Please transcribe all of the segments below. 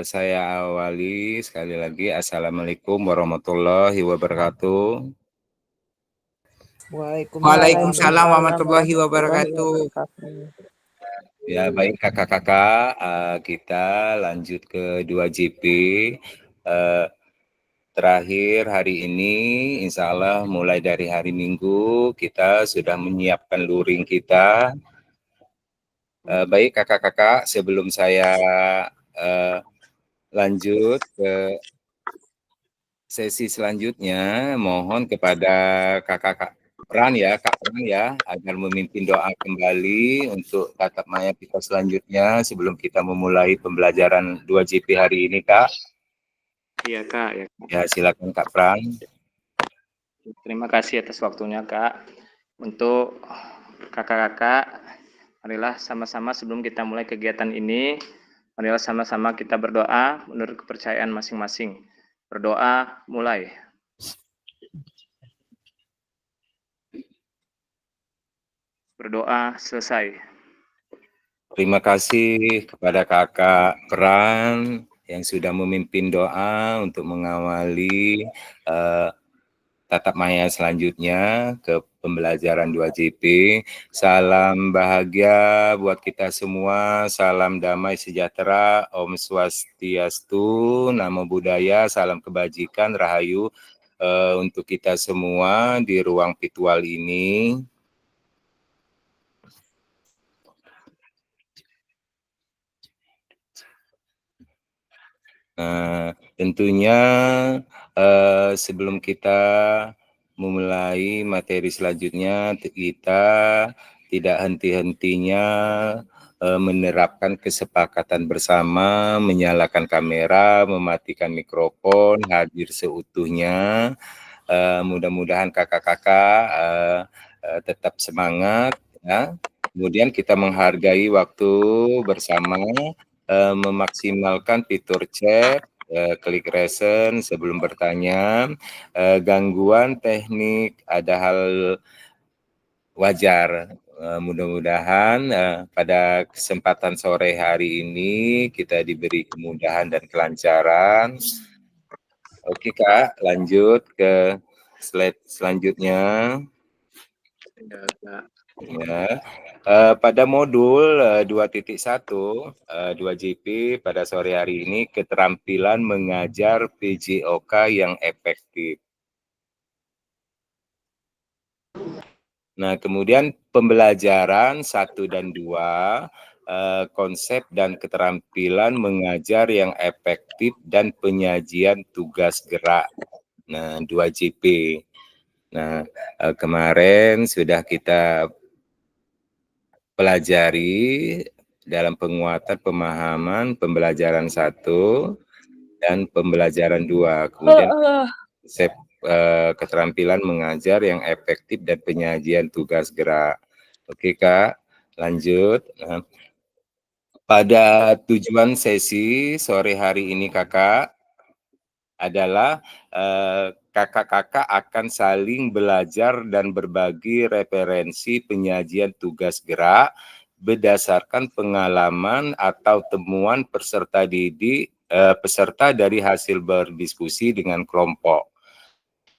Saya awali sekali lagi. Assalamualaikum warahmatullahi wabarakatuh. Waalaikumsalam warahmatullahi wabarakatuh. Ya baik kakak-kakak, kita lanjut ke 2GP. Terakhir hari ini, insya Allah mulai dari hari Minggu kita sudah menyiapkan luring kita. Baik kakak-kakak, sebelum saya lanjut ke sesi selanjutnya, mohon kepada Kak Pran ya, agar memimpin doa kembali untuk tatap maya kita selanjutnya sebelum kita memulai pembelajaran 2GP hari ini, Kak. Iya, Kak. Ya, silakan Kak Pran. Terima kasih atas waktunya, Kak. Untuk kakak-kakak, marilah sama-sama sebelum kita mulai kegiatan ini, marilah sama-sama kita berdoa menurut kepercayaan masing-masing. Berdoa mulai. Berdoa selesai. Terima kasih kepada Kakak Pran yang sudah memimpin doa untuk mengawali tatap maya selanjutnya ke pembelajaran 2GP. Salam bahagia buat kita semua, salam damai sejahtera, Om Swastiastu, Namo Buddhaya, salam kebajikan, rahayu untuk kita semua di ruang virtual ini. Tentunya sebelum kita memulai materi selanjutnya, kita tidak henti-hentinya menerapkan kesepakatan bersama, menyalakan kamera, mematikan mikrofon, hadir seutuhnya. Mudah-mudahan kakak-kakak tetap semangat, ya. Kemudian kita menghargai waktu bersama, memaksimalkan fitur chat, klik reason sebelum bertanya. Gangguan teknik ada hal wajar. Mudah-mudahan pada kesempatan sore hari ini kita diberi kemudahan dan kelancaran. Oke Kak, lanjut ke slide selanjutnya. Ya. Pada modul 2.1 2GP pada sore hari ini, keterampilan mengajar PJOK yang efektif. Nah, kemudian pembelajaran 1 dan 2, konsep dan keterampilan mengajar yang efektif dan penyajian tugas gerak. Nah, 2GP. Nah, kemarin sudah kita pelajari dalam penguatan pemahaman pembelajaran 1 dan pembelajaran 2. Kemudian konsep keterampilan mengajar yang efektif dan penyajian tugas gerak. Oke Kak, lanjut. Nah, pada tujuan sesi sore hari ini Kakak adalah kakak-kakak akan saling belajar dan berbagi referensi penyajian tugas gerak berdasarkan pengalaman atau temuan peserta didik peserta dari hasil berdiskusi dengan kelompok.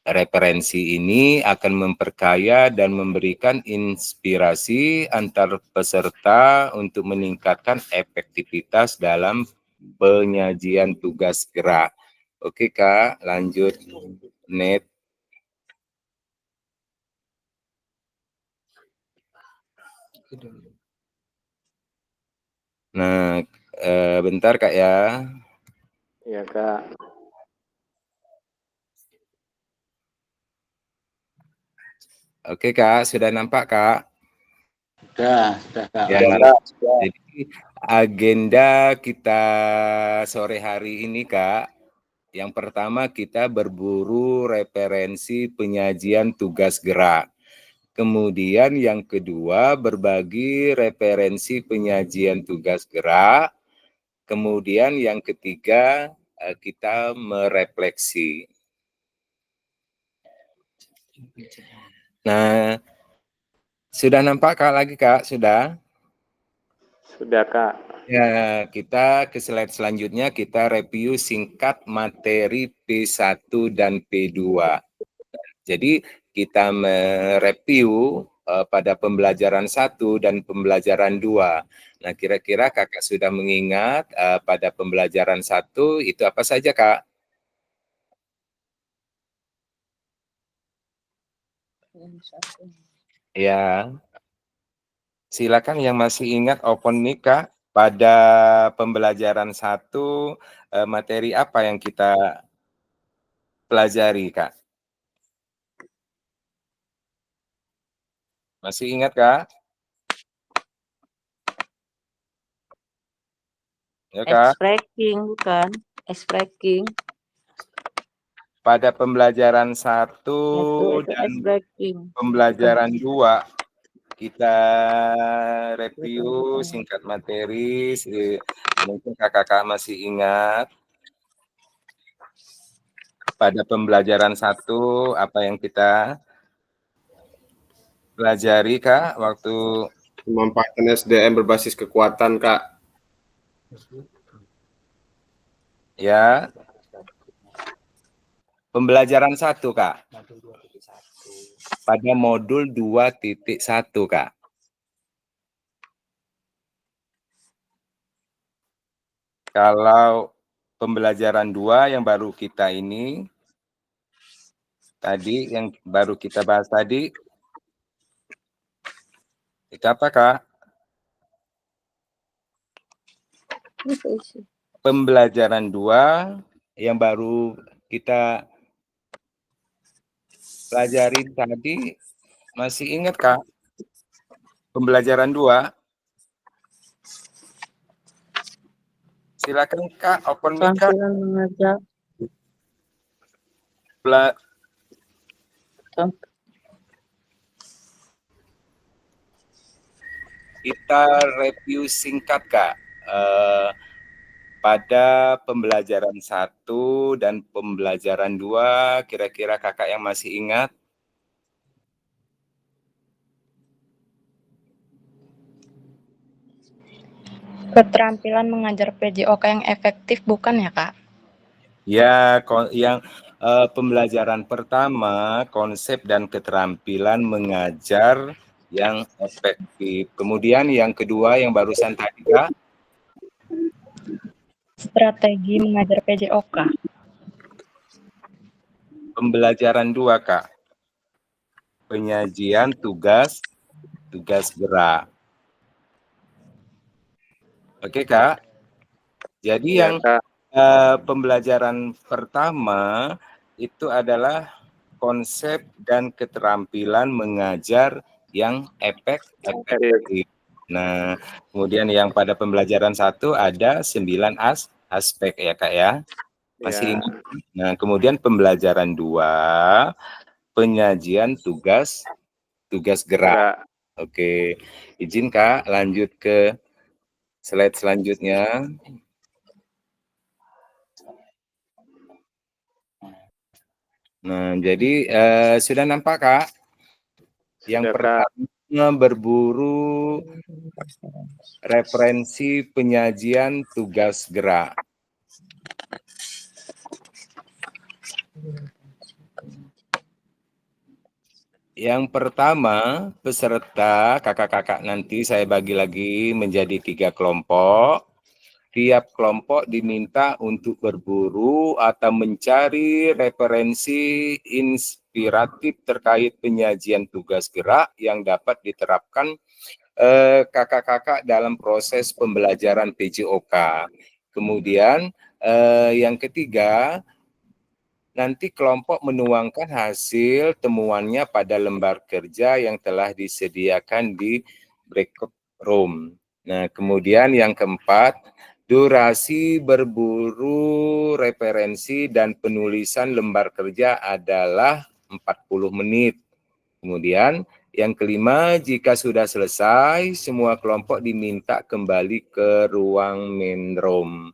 Referensi ini akan memperkaya dan memberikan inspirasi antar peserta untuk meningkatkan efektivitas dalam penyajian tugas gerak. Oke Kak, lanjut. Net. Nah, bentar Kak ya. Iya, Kak. Oke Kak, sudah nampak Kak? Sudah Kak. Ya, jadi agenda kita sore hari ini Kak, yang pertama kita berburu referensi penyajian tugas gerak. Kemudian yang kedua berbagi referensi penyajian tugas gerak. Kemudian yang ketiga kita merefleksi. Nah, sudah nampak Kak lagi Kak? Sudah? Sudah, Kak. Ya, kita ke slide selanjutnya, kita review singkat materi P1 dan P2. Jadi kita mereview pada pembelajaran 1 dan pembelajaran 2. Nah, kira-kira Kakak sudah mengingat pada pembelajaran 1 itu apa saja, Kak? Ya, silakan yang masih ingat open mic, Kak. Pada pembelajaran 1 materi apa yang kita pelajari, Kak? Masih ingat, Kak? Ya, Kak. Expressing, bukan? Expressing. Pada pembelajaran 1 Itu dan expressing. pembelajaran 2 kita review singkat materi. Mungkin kakak-kakak masih ingat pada pembelajaran 1 apa yang kita pelajari, Kak, waktu Pemanfaatan SDM berbasis kekuatan, Kak. ya pembelajaran 1, Kak. Pada modul 2.1, Kak. Kalau pembelajaran 2 yang baru kita ini tadi yang baru kita bahas tadi itu apa, Kak? Pembelajaran 2 yang baru kita pelajari tadi masih ingat, Kak? Pembelajaran 2. Silakan, Kak, open mic, Kak. Tampilan mengajar. Kita review singkat, Kak. Pada pembelajaran 1 dan pembelajaran 2, kira-kira kakak yang masih ingat? Keterampilan mengajar PJOK yang efektif, bukan ya, Kak? Ya, yang pembelajaran pertama, konsep dan keterampilan mengajar yang efektif. Kemudian yang kedua yang barusan tadi, Kak? Strategi mengajar PJOK. Pembelajaran 2, Kak. Penyajian tugas gerak. Oke, Kak. Jadi Ya, yang Kak. pembelajaran pertama itu adalah konsep dan keterampilan mengajar yang efektif. Nah, kemudian yang pada pembelajaran 1 ada 9 aspek ya, Kak, ya. Masih ingat? Nah, kemudian pembelajaran 2 penyajian tugas gerak. Oke, izin, Kak, lanjut ke slide selanjutnya. Nah, jadi sudah nampak, Kak? Yang pertama berburu referensi penyajian tugas gerak. Yang pertama, peserta kakak-kakak nanti saya bagi lagi menjadi 3 kelompok. Tiap kelompok diminta untuk berburu atau mencari referensi inspiratif terkait penyajian tugas gerak yang dapat diterapkan kakak-kakak dalam proses pembelajaran PJOK. Kemudian yang ketiga, nanti kelompok menuangkan hasil temuannya pada lembar kerja yang telah disediakan di breakout room. Nah, kemudian yang keempat, durasi berburu referensi dan penulisan lembar kerja adalah 40 menit. Kemudian yang kelima, jika sudah selesai, semua kelompok diminta kembali ke ruang main room.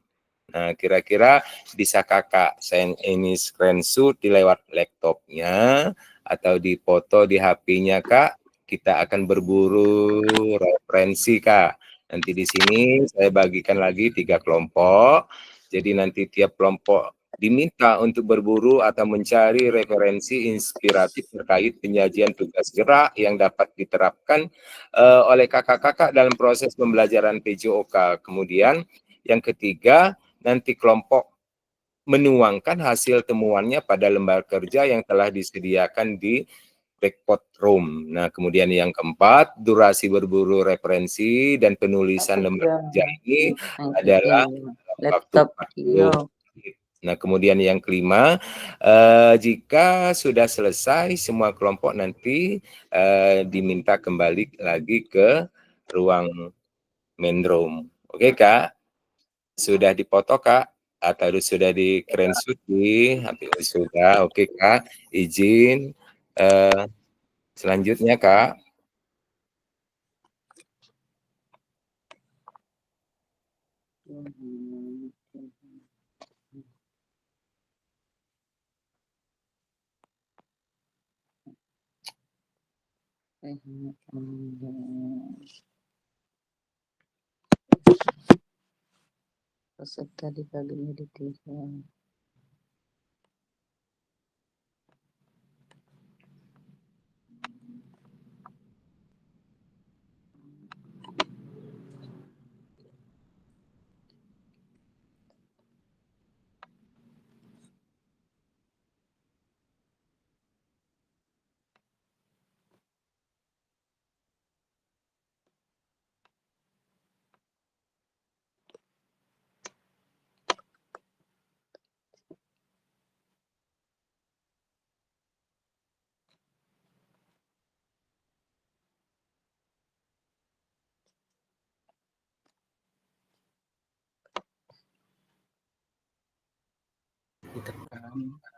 Nah, kira-kira bisa kakak send ini screenshot di lewat laptopnya atau di foto di HP-nya, Kak. Kita akan berburu referensi, Kak. Nanti di sini saya bagikan lagi 3 kelompok. Jadi nanti tiap kelompok diminta untuk berburu atau mencari referensi inspiratif terkait penyajian tugas gerak yang dapat diterapkan oleh kakak-kakak dalam proses pembelajaran PJOK. Kemudian yang ketiga, nanti kelompok menuangkan hasil temuannya pada lembar kerja yang telah disediakan di Blackboard Room. Nah, kemudian yang keempat, durasi berburu referensi dan penulisan lembar kerja ini adalah waktu laptop 40 menit. Nah, kemudian yang kelima, jika sudah selesai semua kelompok nanti diminta kembali lagi ke ruang main room. Oke, Kak? Sudah dipoto, Kak? Atau sudah di screenshot di HP? Sudah, oke, Kak. Izin selanjutnya, Kak. Peserta dibagi menjadi 3.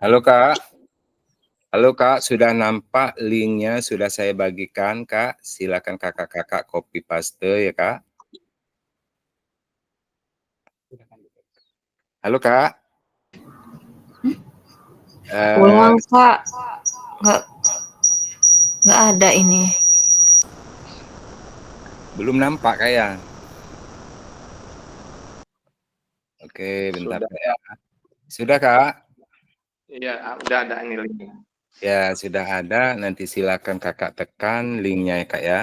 Halo, Kak. Halo, Kak. Sudah nampak linknya sudah saya bagikan, Kak. Silakan kakak-kakak copy paste ya, Kak. Halo, Kak. Pulang, Kak. Nggak ada ini. Belum nampak kayak. Oke, bentar ya. Sudah, Kak? Iya, udah ada ini linknya. Ya, sudah ada. Nanti silakan kakak tekan linknya ya, Kak ya.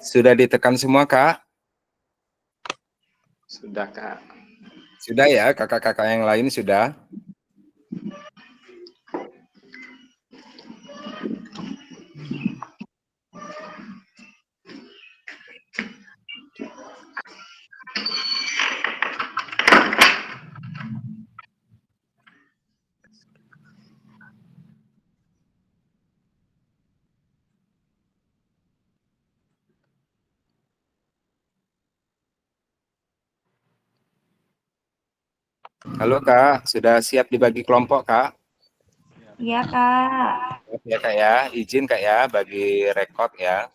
Sudah ditekan semua, Kak? Sudah, Kak. Sudah ya, kakak-kakak yang lain sudah? Halo, Kak. Sudah siap dibagi kelompok, Kak? Iya, Kak. Ya, Kak ya. Izin, Kak ya, bagi rekod ya.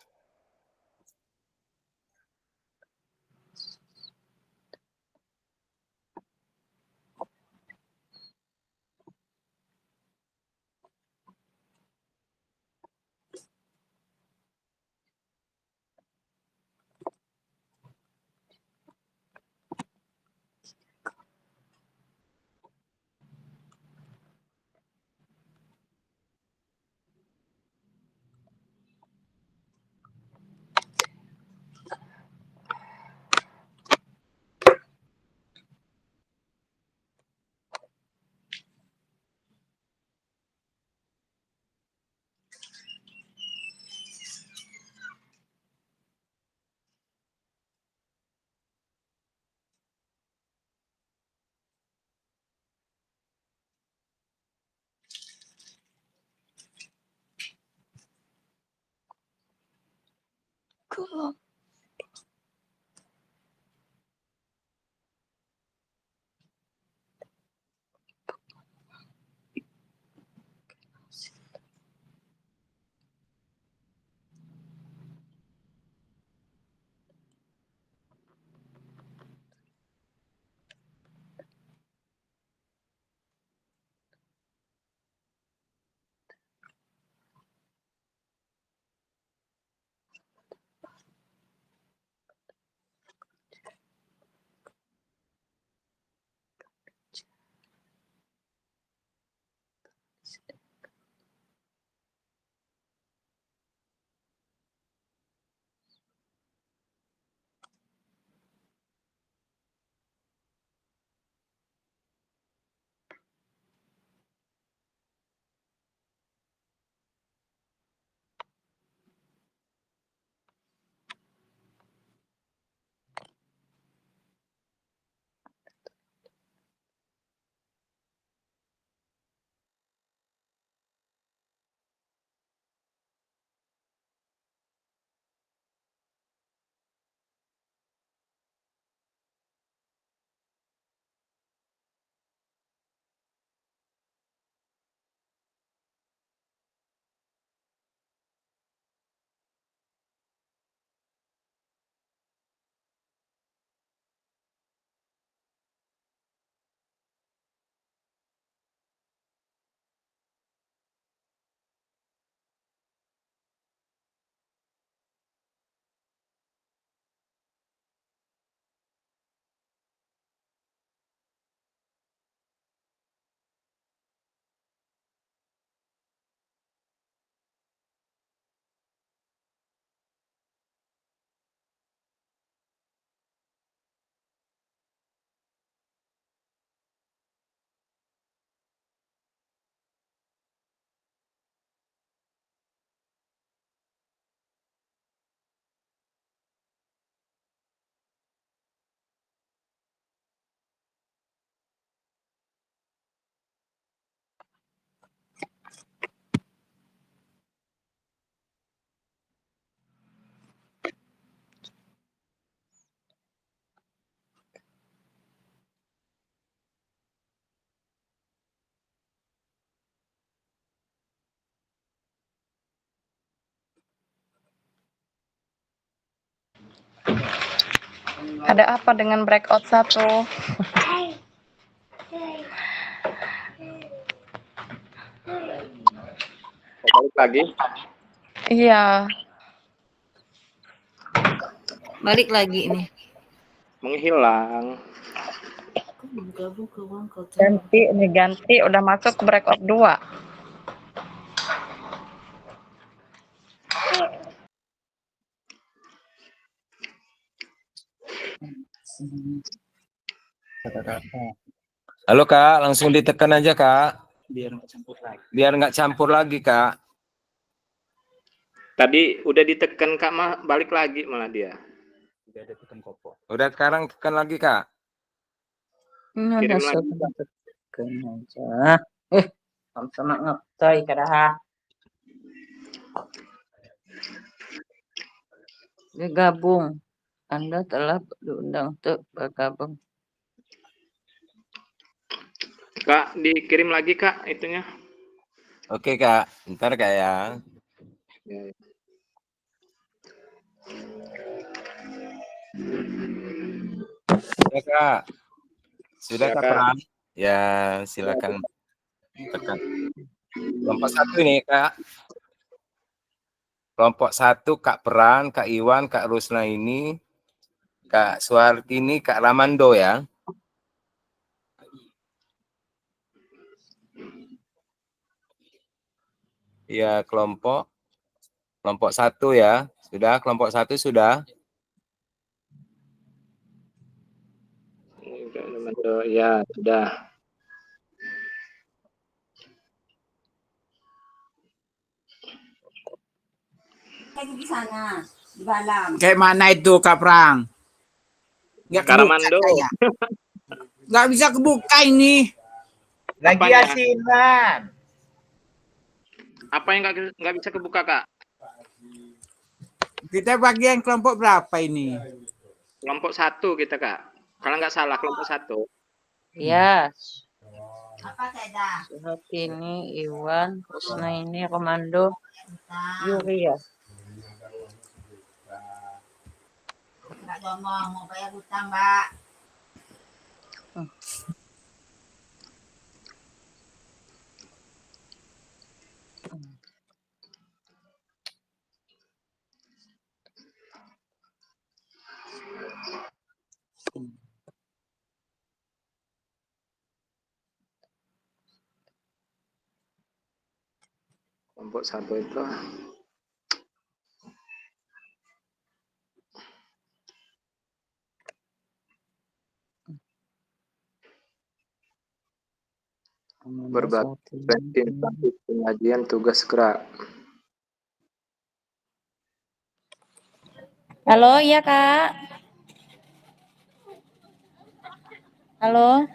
Ada apa dengan breakout 1? Balik lagi. Iya, Balik lagi ini. Menghilang. ganti udah masuk ke breakout 2. Halo Kak, langsung ditekan aja Kak. Biar nggak campur lagi. Biar nggak campur lagi Kak. Tadi udah ditekan Kak, balik lagi malah dia. Udah ada tekan kopo. Udah sekarang tekan lagi Kak. Kirim lagi. Tekan aja. Sama-sama ngetoi kadaha. Bergabung. Anda telah diundang untuk bergabung. Kak, dikirim lagi Kak itunya. Oke Kak, ntar Kak ya. Sudah Kak. Sudah Kak Silakan. Pram? Ya, silakan tekan. Kelompok 1 ini Kak. Kelompok 1 Kak Peran, Kak Iwan, Kak Rusna ini, Kak Suartini, Kak Ramando ya. Ya, kelompok 1 ya. Sudah, kelompok 1 sudah. Ya, sudah. Di sana, di dalam. Kayak mana itu Kak Prang? Nggak kebuka Karamando. saya. Nggak bisa kebuka ini. Lagi Apanya? asinan. Apa yang nggak bisa kebuka Kak? Kita bagian kelompok berapa ini? Kelompok 1 kita Kak. Kalau nggak salah kelompok 1. Ya, Apa saya? Suhartini, Iwan, Rusna ini, Komando, Yuri ya. Nggak ngomong, mau bayar hutang, Mbak. Kelompok 1 itu. Berbagi penyajian tugas gerak. Halo, iya Kak. Halo.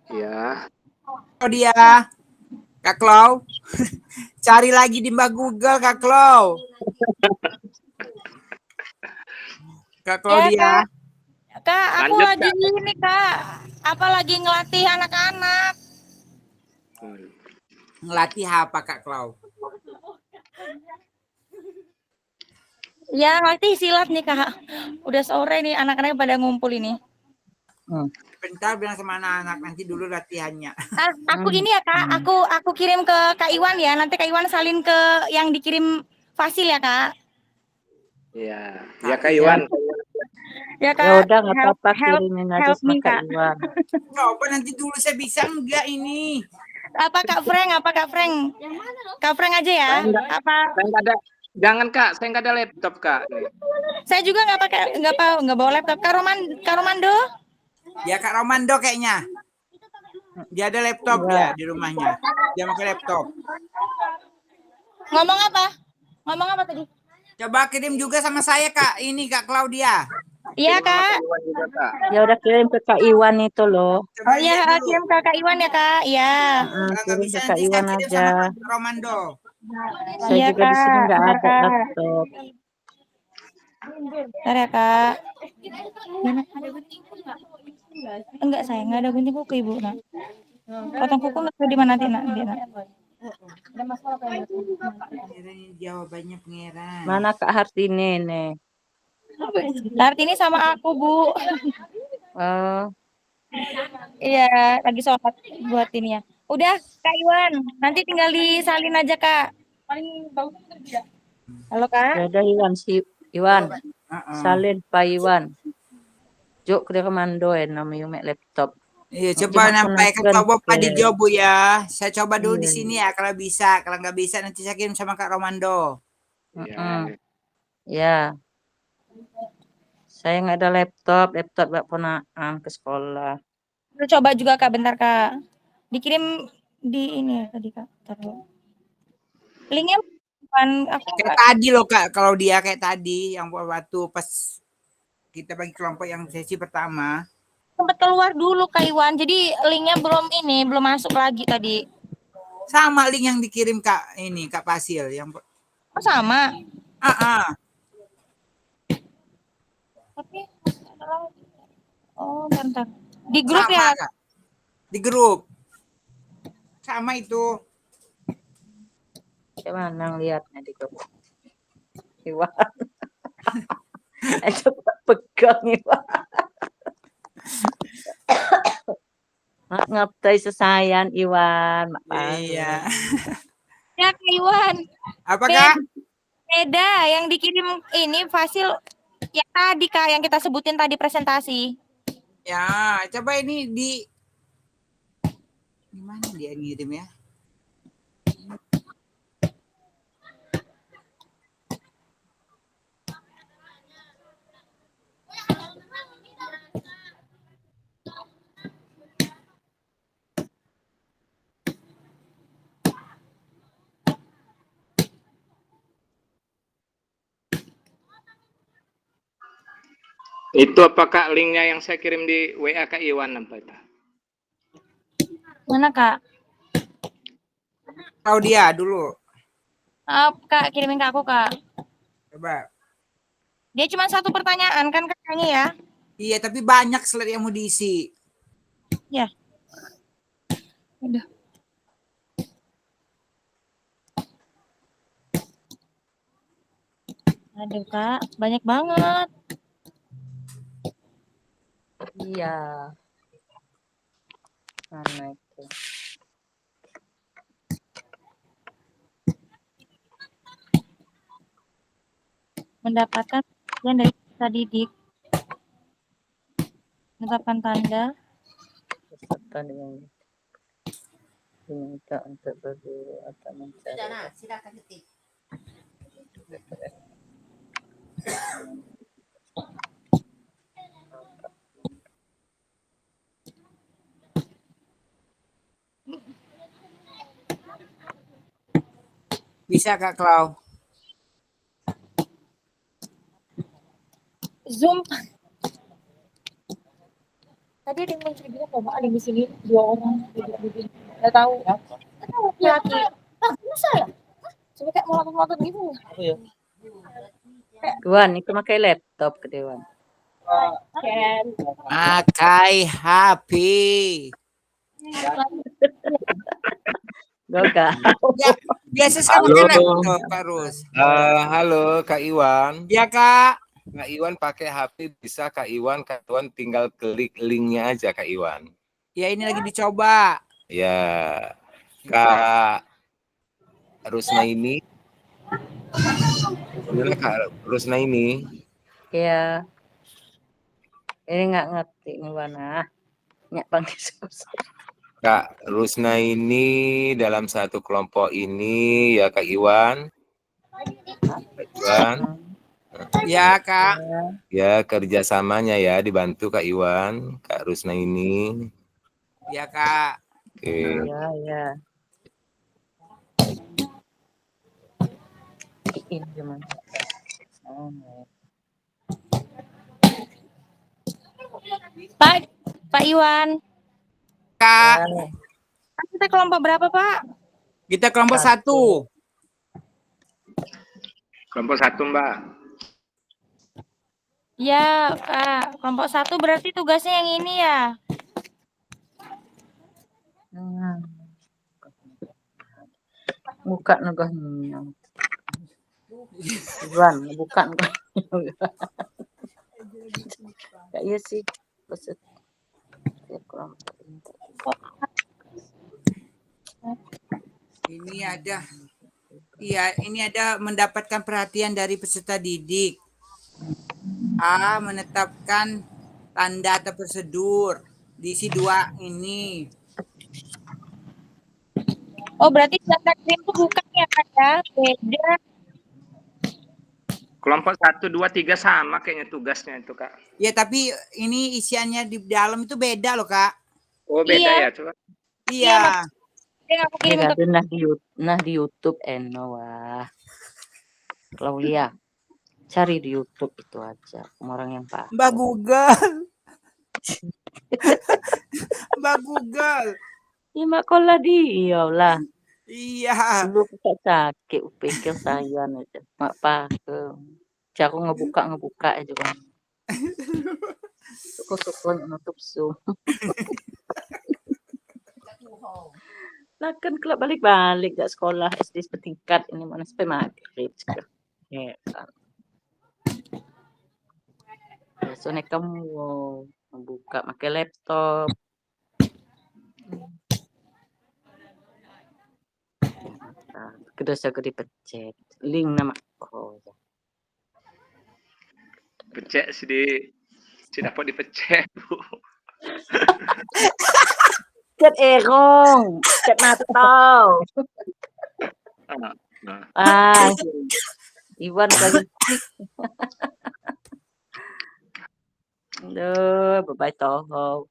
Ya. Oh dia, Kak Klau. Cari lagi di Mbak Google Kak Klau. Kak Claudia. Kak, aku Lanjut, lagi Kak. ini Kak. Apa lagi ngelatih anak-anak? Ngelatih apa Kak Klau? Ya, ngelatih silat nih Kak. Udah sore nih anak-anaknya pada ngumpul ini. Bentar bilang sama anak-anak nanti dulu latihannya. Aku ini ya Kak, aku kirim ke Kak Iwan ya. Nanti Kak Iwan salin ke yang dikirim Fasil ya Kak. Iya. Ya Kak Iwan. Ya Kak. Ya udah nggak apa-apa, help- kirimin aja help sama me, Kak Kak. Iwan. Coba nanti dulu saya bisa enggak ini. Apa Kak Frank? Kak Frank aja ya. Apa? Saya nggak ada. Jangan Kak, saya nggak ada laptop Kak. Saya juga nggak bawa laptop. Kak Romando? Ya Kak Romando kayaknya. Dia ada laptop ya di rumahnya. Dia pakai laptop. Ngomong apa tadi? Coba kirim juga sama saya Kak. Ini Kak Claudia. Iya Kak. Iwan juga Kak. Ya udah kirim ke Kak Iwan itu loh. Coba Oh iya, lihat dulu. kirim ke Kak Iwan ya Kak. Iya. Kalau nggak Kirim bisa ke Kak nanti saya Iwan kirim aja. sama Kak Romando. Saya Iya, juga di sini Kak. nggak Bentar, ada Kak. laptop. Bentar ya Kak. Enggak sayang, nggak ada gunting kuku Ibu. Nak. Potong kuku nggak tahu di mana nanti nak. Ada masalah apa ya? Jawabannya pangeran. Mana Kak Hartini nih? Kartini sama aku, Bu. Oh, Iya, lagi sholat buat ini ya. Udah, Kak Iwan. Nanti tinggal disalin aja, Kak. Halo, Kak. ya udah Iwan si Iwan. Heeh. Salin Pak Iwan. Jok ke komando namanya mek laptop. Iya, Cuma coba nampaikan penasaran coba Pak ke- Dijo, Bu ya. Saya coba dulu di Iya. sini ya kalau bisa. Kalau nggak bisa nanti saya kirim sama Kak Romando. Mm-mm. Ya, saya nggak ada laptop Mbak ponaan ke sekolah. Udah coba juga, Kak. Bentar, Kak. Dikirim di ini ya tadi, Kak. Bentar dulu. Linknya bukan aku Kayak nggak tadi loh Kak, kalau dia kayak tadi yang waktu pas kita bagi kelompok yang sesi pertama. sempat keluar dulu, Kak Iwan. Jadi linknya belum masuk lagi tadi. Sama link yang dikirim Kak ini Kak Pasil yang Oh, sama. Tapi oh, bentar. Di grup sama, ya? Kak. Di grup. Sama itu. Gimana ngeliatnya di grup? Iwan. Coba pegang Iwan. Mak ngaptai sesayan Iwan, Mak Iya. Ya, Kak Iwan. Apa Kak? Beda yang dikirim ini Fasil yang tadi, Kak, yang kita sebutin tadi presentasi. Ya, coba ini di mana dia ngirim ya? Itu apakah linknya yang saya kirim di WA Kak Iwan apa itu? Mana, Kak? Tahu dia dulu. Kak, kirimin ke aku, Kak. Coba. Dia cuma satu pertanyaan kan kakaknya ya? Iya, tapi banyak slide yang mau diisi. Ya. Udah. Aduh, Kak, banyak banget. Iya. Mana itu? Mendapatkan bagian dari peserta didik. Menetapkan tanda. Peserta dengan diminta untuk berburu atau mencari. Silakan ketik. Bisa Kak Klau. Zoom. Tadi ada yang muncul juga kok, ada di sini 2 orang. Nggak tahu. Nggak tahu laki. Masa ya? Coba kayak melotot-melotot gitu. Iwan, itu pakai laptop ke Dewan. Pakai HP. Goga. Ya, biasa saya pakai laptop terus. Halo Kak Iwan. Ya Kak. Kak Iwan pakai HP bisa Kak Iwan tinggal klik linknya aja Kak Iwan. Ya ini lagi dicoba. Ya, Kak Rusnaini. Gimana Kak Rusnaini? Ya. Ini nggak ngerti nih mana. Nyak panggil susah. Kak Rusnaini dalam satu kelompok ini ya Kak Iwan. Kak Iwan. Ya Kak. Ya kerjasamanya ya dibantu Kak Iwan, Kak Rusnaini. Ya Kak. Oke. Ya. Ini gimana? Pak Iwan. Kak. Kita kelompok berapa, Pak? Kita kelompok 1. Kelompok 1 Mbak. Ya, Kak. Kelompok 1 berarti tugasnya yang ini ya? Buka nugahnya. Iwan, bukan. Kak, iya sih. Peset. Ya, kelompok ini. Ini ada, iya, ini ada mendapatkan perhatian dari peserta didik. A. Menetapkan tanda atau prosedur. Diisi 2 ini. Oh, berarti data kirim itu bukan ya, Kak ya? Beda. Kelompok 1, 2, 3 sama kayaknya tugasnya itu, Kak. Ya, tapi ini isiannya di dalam itu beda loh, Kak. Oh, beda Iya. ya, coba. Iya. Dia aku kirim Ada untuk di YouTube Eno, wah. Claudia, cari di YouTube itu aja orang yang paham. Mbak Google. Mbak Google. Iya, Mbak Kola dia lah. Iya. Dulu kita sakit, pikir saya aja. Mak paham. Aku ngebuka aja kan. Suku nutup Zoom. Nah kan kalau balik-balik gak sekolah SD setingkat ini mana sampai maghrib. Ya kan. Soalnya kamu membuka pakai laptop. Kedua dipencet link nama Pecek sih dapat dipecek, Bu. Chat erong, chat matau. Iwan kali. Duh, bye toho.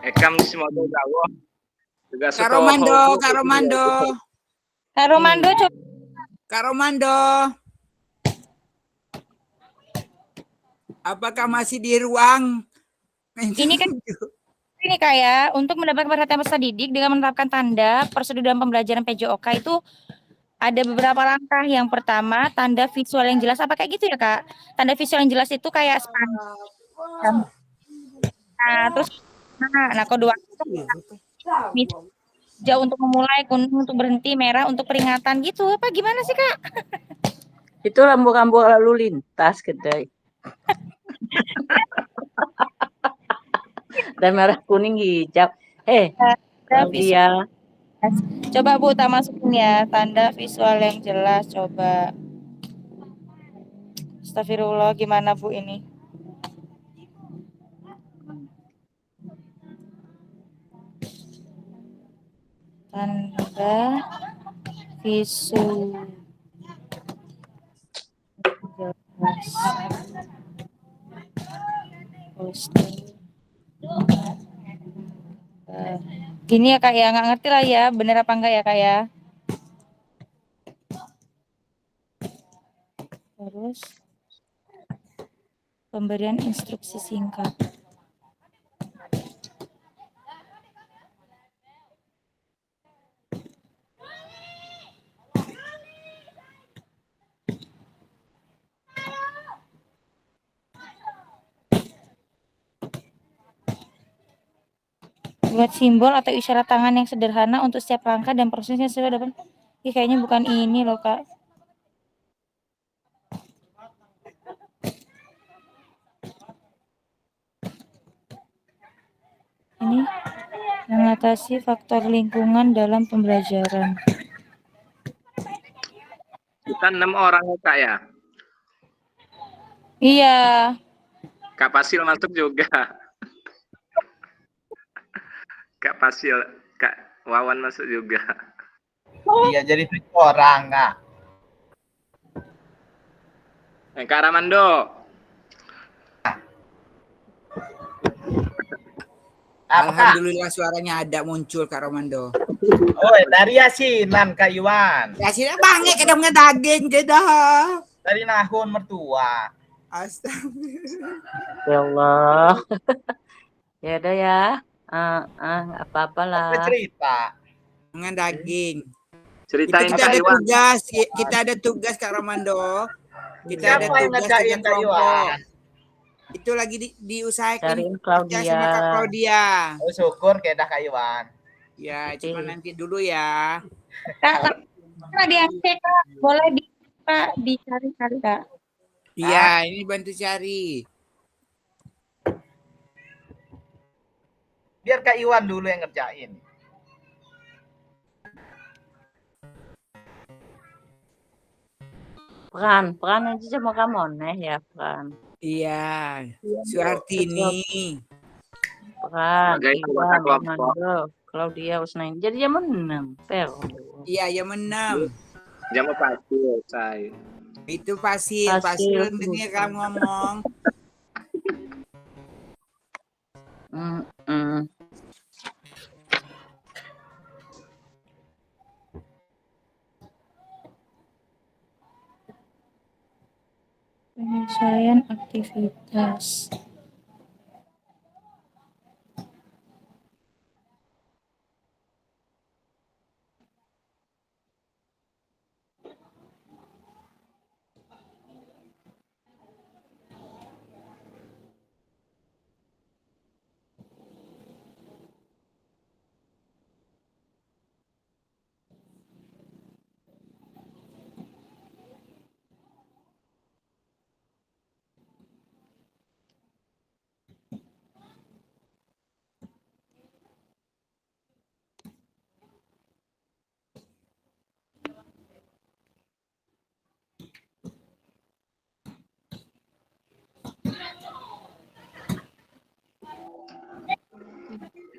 Ekam semua jauh. Kak Romando, Kak Romando. Kak Romando coba. Kak Romando. Apakah masih di ruang? Ini kan ini kayak untuk mendapatkan perhatian peserta didik dengan menerapkan tanda prosedur dalam pembelajaran PJOK itu ada beberapa langkah. Yang pertama, tanda visual yang jelas. Apa kayak gitu ya, Kak? Tanda visual yang jelas itu kayak spanduk. Nah, terus kedua hijau untuk memulai, kuning untuk berhenti, merah untuk peringatan gitu. Apa gimana sih, Kak? Itu rambu-rambu lalu lintas kedai. Dan merah kuning hijau. Dia coba Bu, tak masukin ya tanda visual yang jelas. Coba. Astagfirullah, gimana Bu ini? Tanda visual gini ya Kak ya, nggak ngerti lah ya bener apa enggak ya Kak ya. Terus pemberian instruksi singkat. Buat simbol atau isyarat tangan yang sederhana untuk setiap langkah dan prosesnya sudah dapat. Kayaknya bukan ini loh Kak. Ini mengatasi faktor lingkungan dalam pembelajaran. Kita 6 orang ya Kak ya? Iya. Kak Pasil masuk juga. Kak Pasil, Kak Wawan masuk juga. Iya, jadi 7 orang, Kak. Kak Ramando. Alhamdulillah suaranya ada muncul Kak Romando. Oh, dari asinan Kak Iwan. Asinan banget kadang daging kita. Dari nahun mertua. Astagfirullah. Ya Allah. Ya udah ya. Apa-apalah. Cerita. Dengan daging. Ceritain kita Kak ada Iwan. tugas, kita ada tugas Kak Romando. Kita ada Siapa yang tugas ngerjain dengan Kak kelompok. Iwan? Itu lagi diusahakan Cariin Claudia. sama Kak Claudia. Oh, syukur kayak dah Kak Iwan. Ya, cuma nanti dulu ya. Kak, ada yang cek Kak. Boleh Kak, dicari-cari Kak. Iya, ini bantu cari. Biar Kak Iwan dulu yang ngerjain. Peran aja sama kamu nih ya, Peran. Iya, Suartini. Peran, Sebagai anggota Iwan, kelompok. Armando, Claudia, Usnain. Jadi jam 6. Fair. Iya, jam 6. Jam pasti saya. Itu pasir Pasir. dengar kamu ngomong. Penyesuaian aktivitas.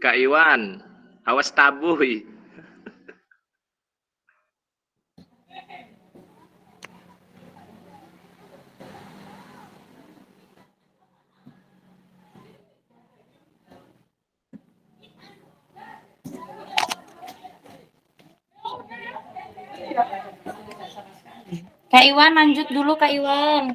Kak Iwan, awas tabuh. Kak Iwan, lanjut dulu Kak Iwan.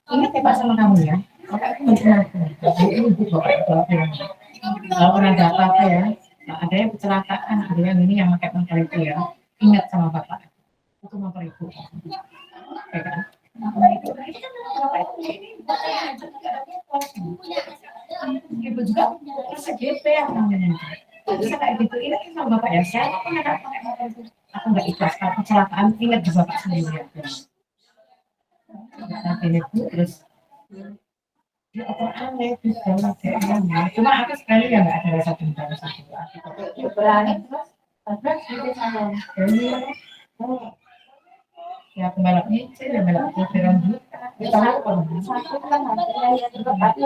Ingat ya Pak sama kamu ya. Kalau pernah ada apa-apa ya, ada yang kecelakaan, ada yang ini yang pakai motor itu ya. Ingat sama Bapak. Itu motor itu. Ya kan? Ibu juga segitu ya namanya. Bisa kayak gitu, ingat sama Bapak ya. Saya pernah pakai motor itu. Aku nggak ikhlas kalau kecelakaan, ingat di Bapak sendiri. Nanti itu terus ya apa aneh bisa aneh. Cuma aku sekali ya nggak ada rasa dendam sama aku berani terus gitu sama ya pembalapnya saya ya balap veteran juga kita kalau satu kan ya tapi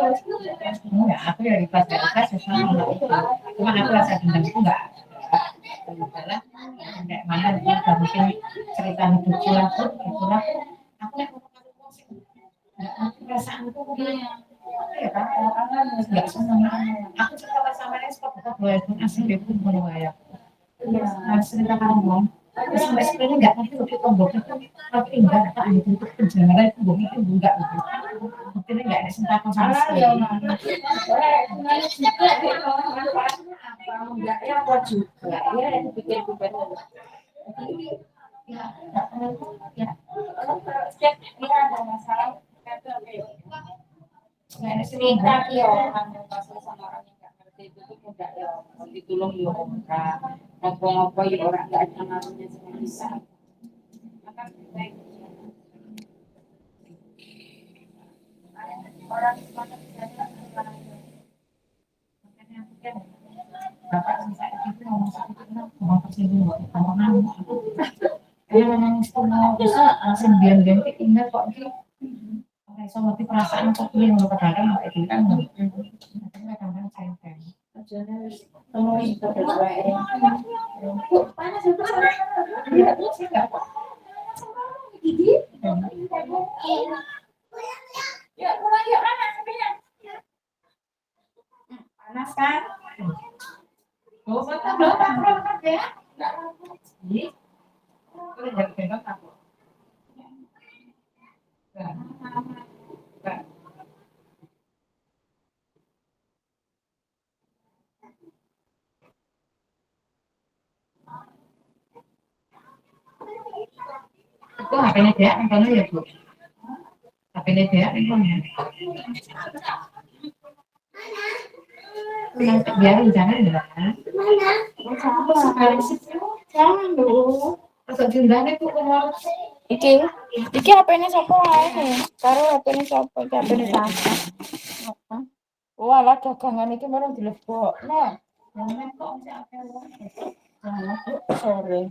enggak aku ya di kelas ya sama itu cuma aku rasa dendam itu enggak ada kayak mana dia mungkin cerita hidupku lah itulah aku perasaanku ya kan orang nggak senang aku cerita sama dia seperti apa asli itu mulai ya harus cerita kamu sampai sebenarnya nggak ngerti lebih tombol itu tapi enggak tak itu untuk penjara itu bohong itu enggak mungkin nggak ada sentuhan sama sekali enggak ya kok juga ya yang bikin gubernur ya ya kalau cek dia ada masalah nggak ada cerita ya orang yang pasal sama orang yang nggak ngerti itu tuh enggak ya ditolong ya orang ngopo-ngopo ya orang nggak ada ngaruhnya sama bisa Bapak bisa itu ngomong seperti itu, ngomong tersinggung, ngomong memang semua bisa langsung diam-diam ingat kok gitu. So ngerti perasaan kok yang lo kadang kayak gitu kan kadang-kadang cengeng panas itu ya terus nggak ya mulai yuk panas kan oh betul belum ya nggak jadi boleh jadi pegang aku itu HP-nya dia handphone ya bu HP-nya dia handphone ya yang biarin jangan ya jangan dulu atau jumlahnya tuh keluar Iki, iki HP-nya siapa ae? Karo HP-nya siapa? Iki HP-nya siapa? Walah dagangan iki baru dilebokno. jangan kok HP Sorry.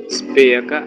Sepi ya Kak.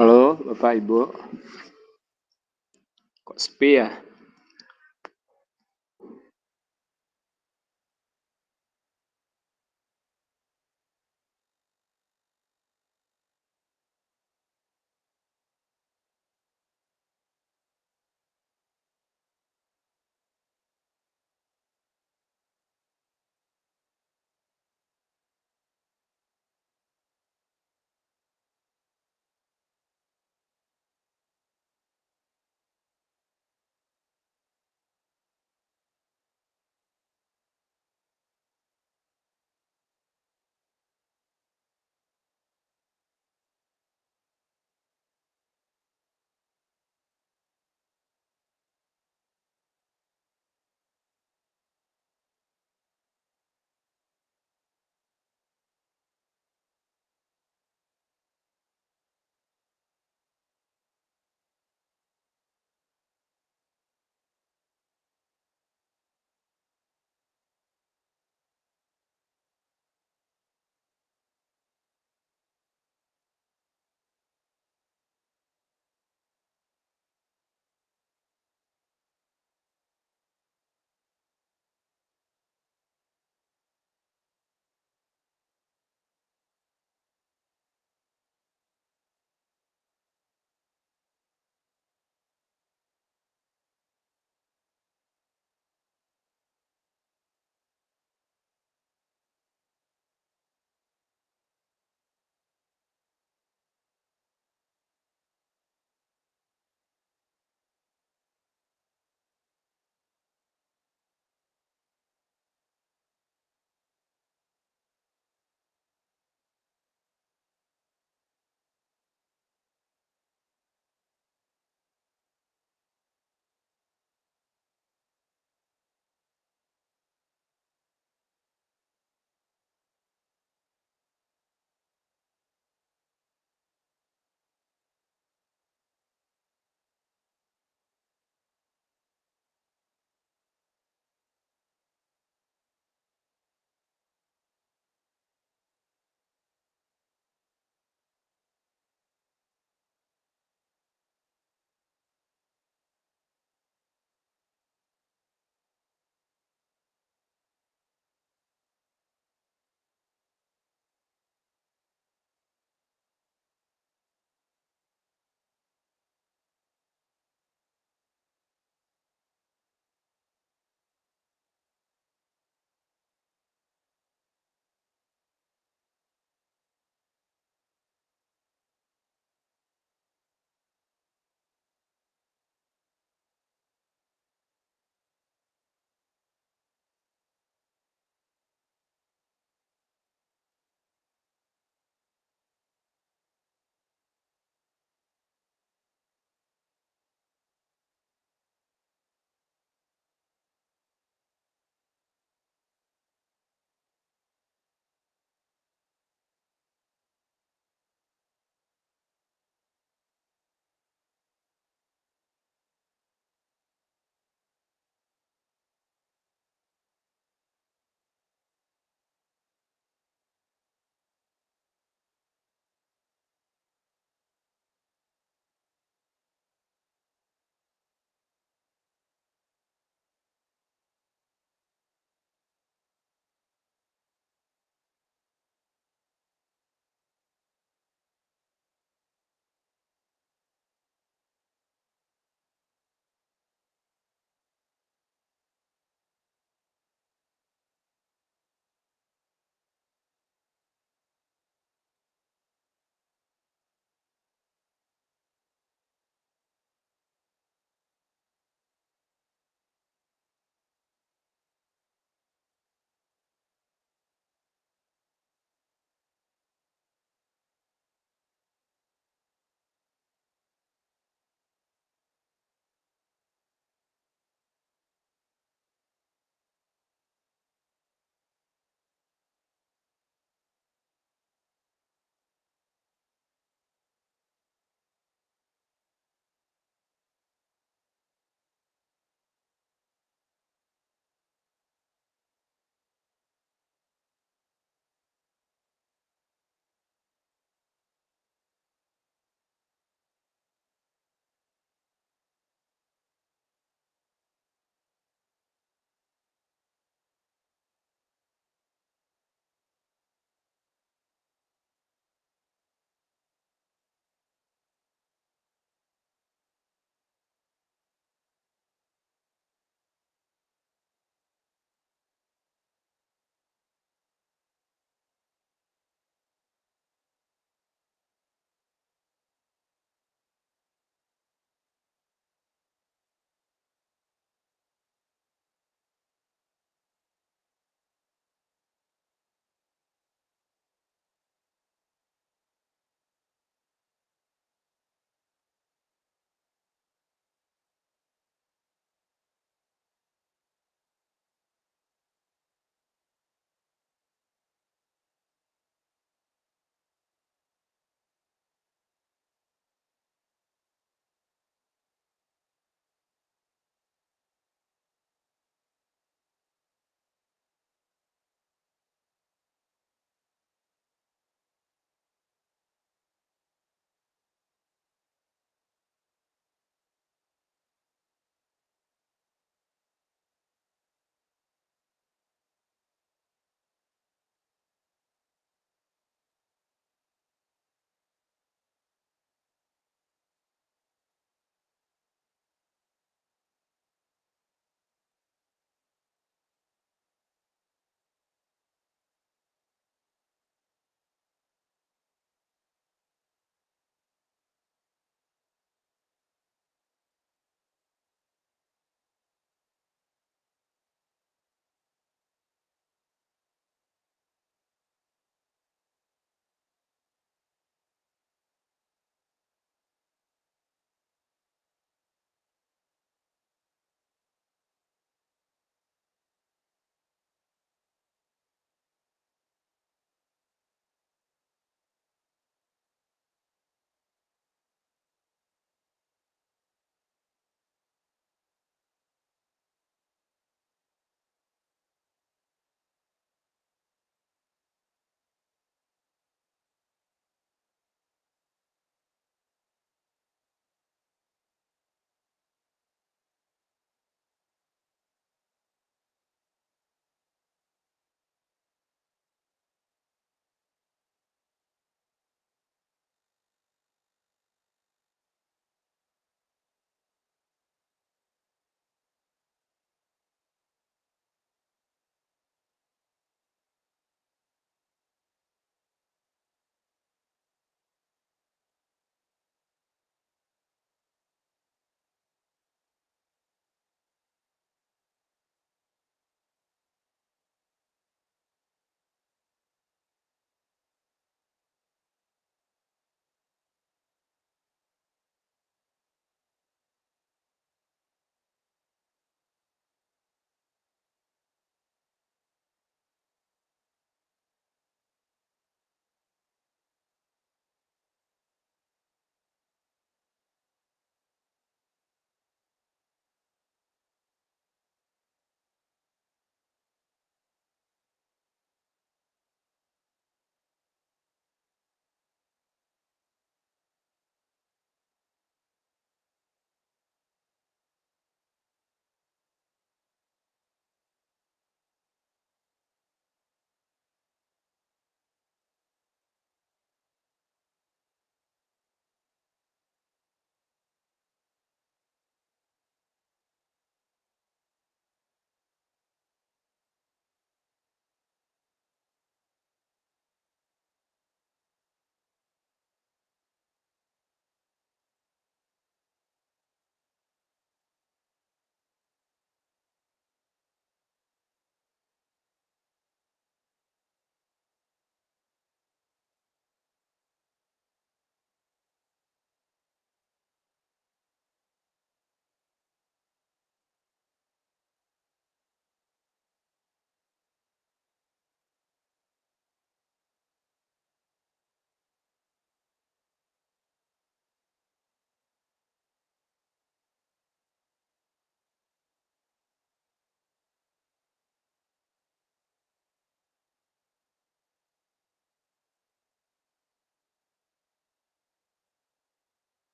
Halo Bapak Ibu. Kok sepi ya?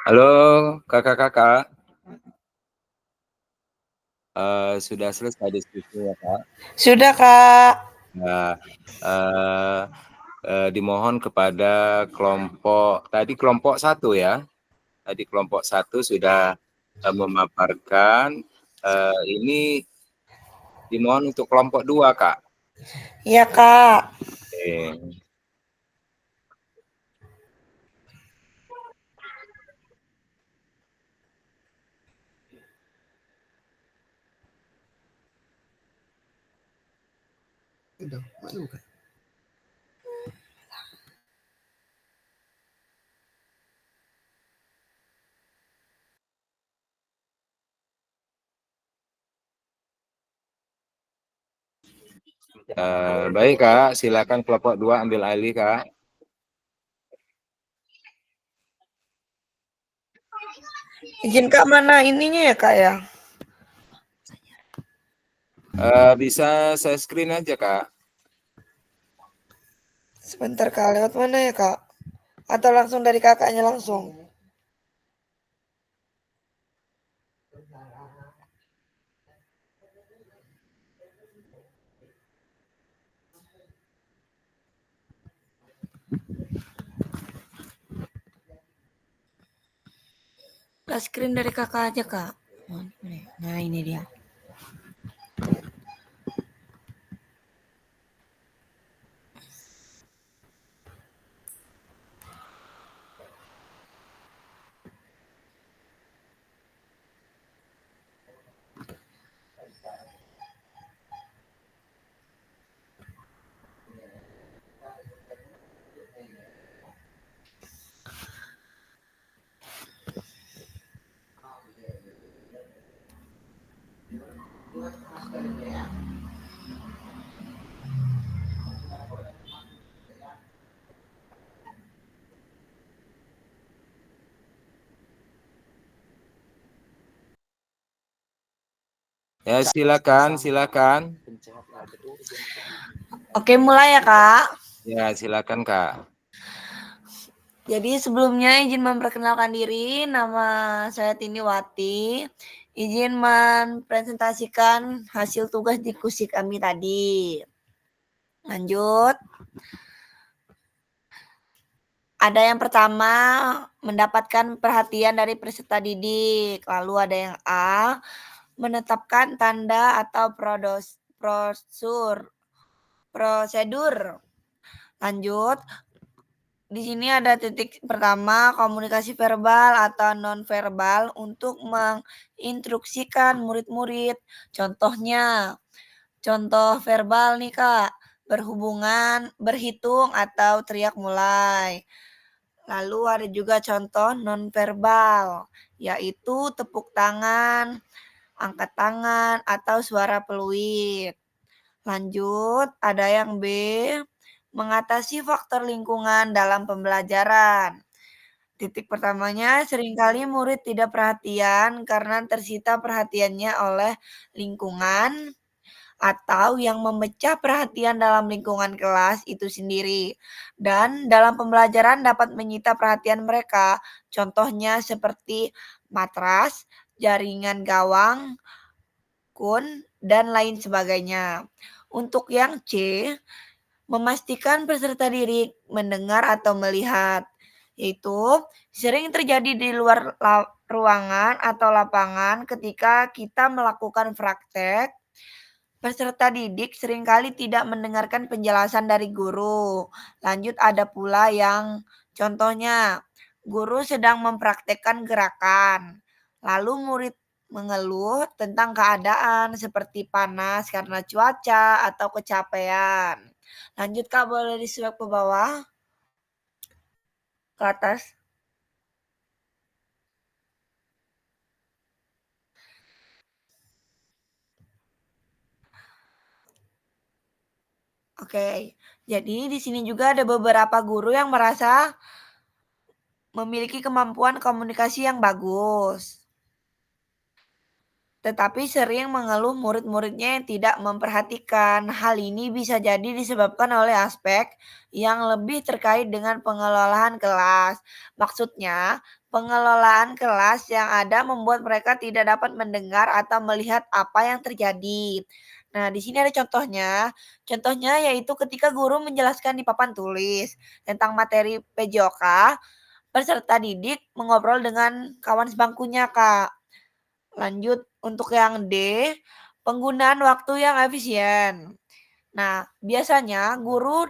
Halo kakak-kakak. Sudah selesai diskusi ya Kak? Sudah, Kak. Nah, dimohon kepada kelompok 1 ya. Tadi kelompok 1 sudah memaparkan. Ini dimohon untuk kelompok 2 Kak. Iya, Kak. Oke. Baik Kak, silakan kelompok 2 ambil alih Kak. Izin Kak, mana ininya ya, Kak ya? Bisa saya screen aja Kak. Sebentar, Kak. Lewat mana ya, Kak? Atau langsung dari kakaknya langsung? Nah, screen dari kakak aja, Kak. Nah, ini dia. Ya silakan. Oke, mulai ya, Kak. Ya silakan Kak. Jadi sebelumnya izin memperkenalkan diri, nama saya Tini Wati. Izin mempresentasikan hasil tugas diskusi kami tadi. Lanjut. Ada yang pertama, mendapatkan perhatian dari peserta didik. Lalu ada yang A, menetapkan tanda atau prosedur. Lanjut. Di sini ada titik pertama, komunikasi verbal atau non-verbal untuk menginstruksikan murid-murid. Contohnya, contoh verbal nih Kak, berhitung atau teriak mulai. Lalu ada juga contoh non-verbal, yaitu tepuk tangan, angkat tangan, atau suara peluit. Lanjut, ada yang B, mengatasi faktor lingkungan dalam pembelajaran. Titik pertamanya, seringkali murid tidak perhatian karena tersita perhatiannya oleh lingkungan atau yang memecah perhatian dalam lingkungan kelas itu sendiri. Dan dalam pembelajaran dapat menyita perhatian mereka. Contohnya seperti matras, jaringan gawang, kun, dan lain sebagainya. Untuk yang C, memastikan peserta didik mendengar atau melihat, yaitu sering terjadi di luar ruangan atau lapangan ketika kita melakukan praktek. Peserta didik seringkali tidak mendengarkan penjelasan dari guru. Lanjut ada pula yang contohnya guru sedang mempraktekkan gerakan, lalu murid mengeluh tentang keadaan seperti panas karena cuaca atau kecapean. Lanjut Kak, boleh di-swipe ke bawah, ke atas. Oke, jadi di sini juga ada beberapa guru yang merasa memiliki kemampuan komunikasi yang bagus, tetapi sering mengeluh murid-muridnya yang tidak memperhatikan. Hal ini bisa jadi disebabkan oleh aspek yang lebih terkait dengan pengelolaan kelas. Maksudnya, Pengelolaan kelas yang ada membuat mereka tidak dapat mendengar atau melihat apa yang terjadi. Nah, di sini ada contohnya. Contohnya yaitu ketika guru menjelaskan di papan tulis tentang materi PJOK, peserta didik mengobrol dengan kawan sebangkunya, Kak. Lanjut untuk yang D, penggunaan waktu yang efisien. Nah, biasanya guru